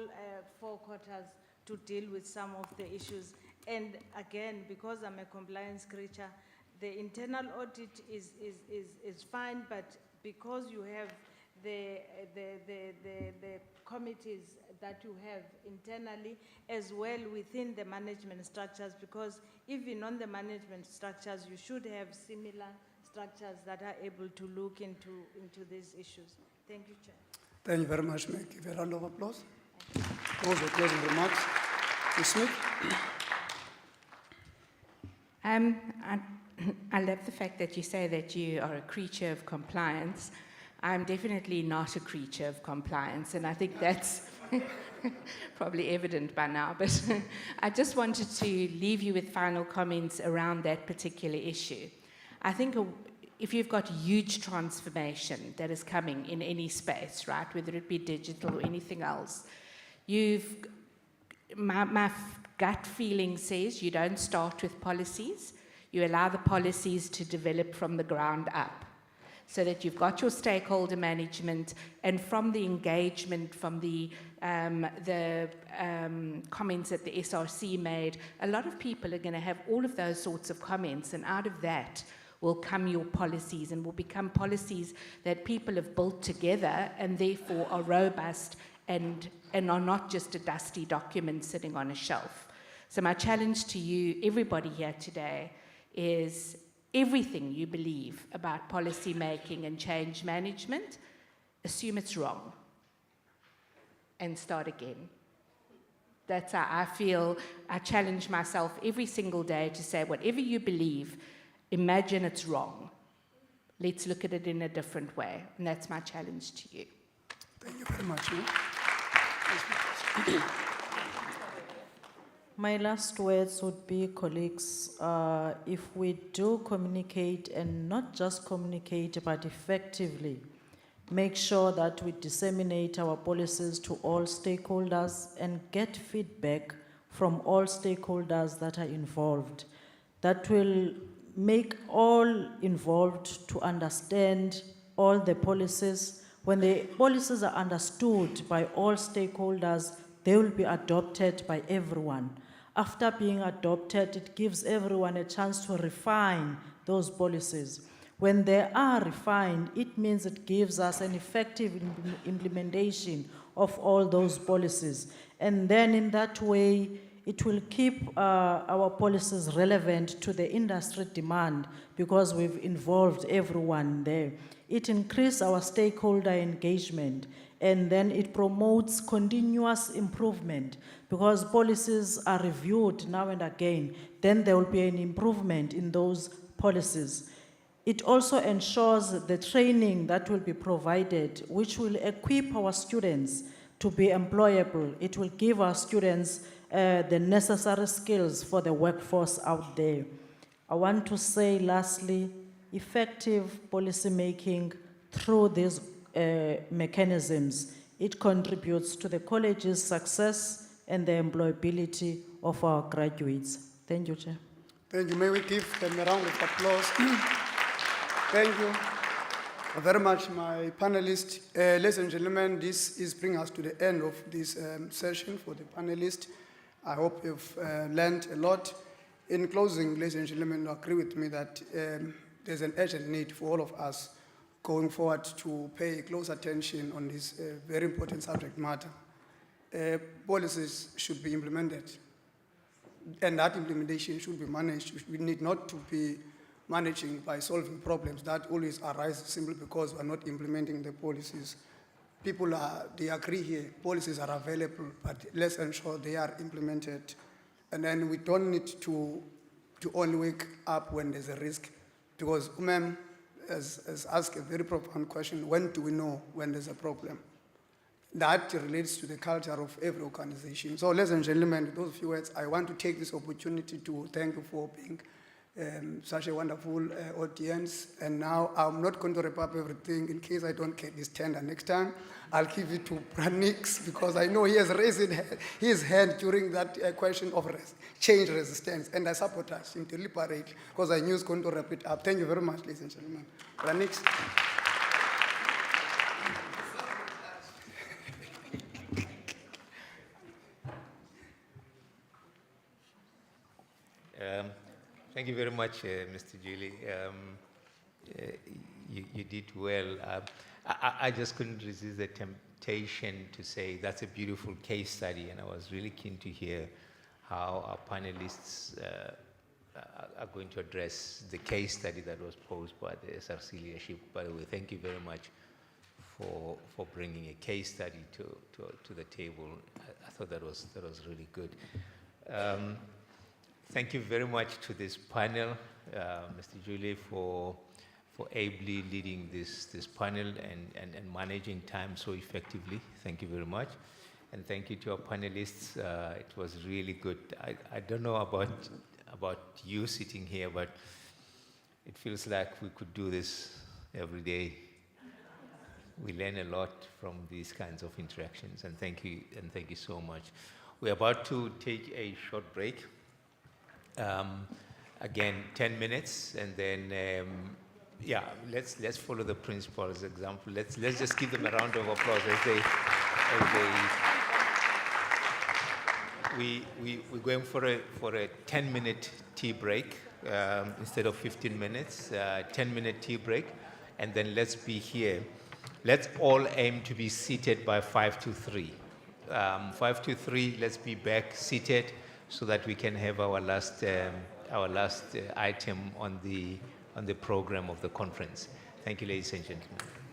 4 quarters to deal with some of the issues. And again, because I'm a compliance creature, the internal audit is fine, but because you have the committees that you have internally as well within the management structures, because even on the management structures, you should have similar structures that are able to look into these issues. Thank you, Chair. Thank you very much. May I give a round of applause? Those are closing remarks. Ms. Smith? I love the fact that you say that you are a creature of compliance. I'm definitely not a creature of compliance, and I think that's probably evident by now, but I just wanted to leave you with final comments around that particular issue. I think if you've got huge transformation that is coming in any space, right, whether it be digital or anything else, my gut feeling says you don't start with policies, you allow the policies to develop from the ground up, so that you've got your stakeholder management, and from the engagement, from the comments that the SRC made, a lot of people are going to have all of those sorts of comments, and out of that will come your policies, and will become policies that people have built together and therefore are robust and are not just a dusty document sitting on a shelf. So my challenge to you, everybody here today, is everything you believe about policy making and change management, assume it's wrong, and start again. That's how I feel. I challenge myself every single day to say, whatever you believe, imagine it's wrong. Let's look at it in a different way. And that's my challenge to you. Thank you very much. My last words would be, colleagues, if we do communicate, and not just communicate, but effectively, make sure that we disseminate our policies to all stakeholders and get feedback from all stakeholders that are involved. That will make all involved to understand all the policies. When the policies are understood by all stakeholders, they will be adopted by everyone. After being adopted, it gives everyone a chance to refine those policies. When they are refined, it means it gives us an effective implementation of all those policies. And then in that way, it will keep our policies relevant to the industry demand because we've involved everyone there. It increases our stakeholder engagement, and then it promotes continuous improvement because policies are reviewed now and again. Then there will be an improvement in those policies. It also ensures the training that will be provided, which will equip our students to be employable. It will give our students the necessary skills for the workforce out there. I want to say, lastly, effective policy making through these mechanisms, it contributes to the college's success and the employability of our graduates. Thank you, Chair. Thank you. May we give them a round of applause? Thank you very much, my panelists. Ladies and gentlemen, this is bringing us to the end of this session for the panelists. I hope you've learned a lot. In closing, ladies and gentlemen, you agree with me that there's an urgent need for all of us going forward to pay close attention on this very important subject matter. Policies should be implemented, and that implementation should be managed. We need not to be managing by solving problems that always arise simply because we are not implementing the policies. People they agree here, policies are available, but let's ensure they are implemented. And then we don't need to only wake up when there's a risk, because Umem has asked a very profound question: when do we know when there's a problem? That relates to the culture of every organization. So, ladies and gentlemen, with those few words, I want to take this opportunity to thank you for being such a wonderful audience. And now I'm not going to wrap up everything in case I don't get this tender next time. I'll give it to Pranix because I know he has raised his hand during that question of change resistance. And I sabotage him deliberately because I knew he's going to wrap it up. Thank you very much, ladies and gentlemen. Pranix. Thank you very much, Mr. Julie. You did well. I just couldn't resist the temptation to say that's a beautiful case study, and I was really keen to hear how our panelists are going to address the case study that was posed by the SRC leadership. By the way, thank you very much for bringing a case study to the table. I thought that was really good. Thank you very much to this panel, Mr. Julie, for ably leading this panel and managing time so effectively. Thank you very much. And thank you to our panelists. It was really good. I don't know about you sitting here, but it feels like we could do this every day. We learn a lot from these kinds of interactions, and thank you so much. We're about to take a short break. Again, 10 minutes, and then yeah, let's follow the principal's example. Let's just give them a round of applause we're going for a 10-minute tea break instead of 15 minutes. 10-minute tea break, and then let's be here. Let's all aim to be seated by 5 to 3. 5 to 3. Let's be back seated, so that we can have our last item on the on the program of the conference. Thank you, ladies and gentlemen.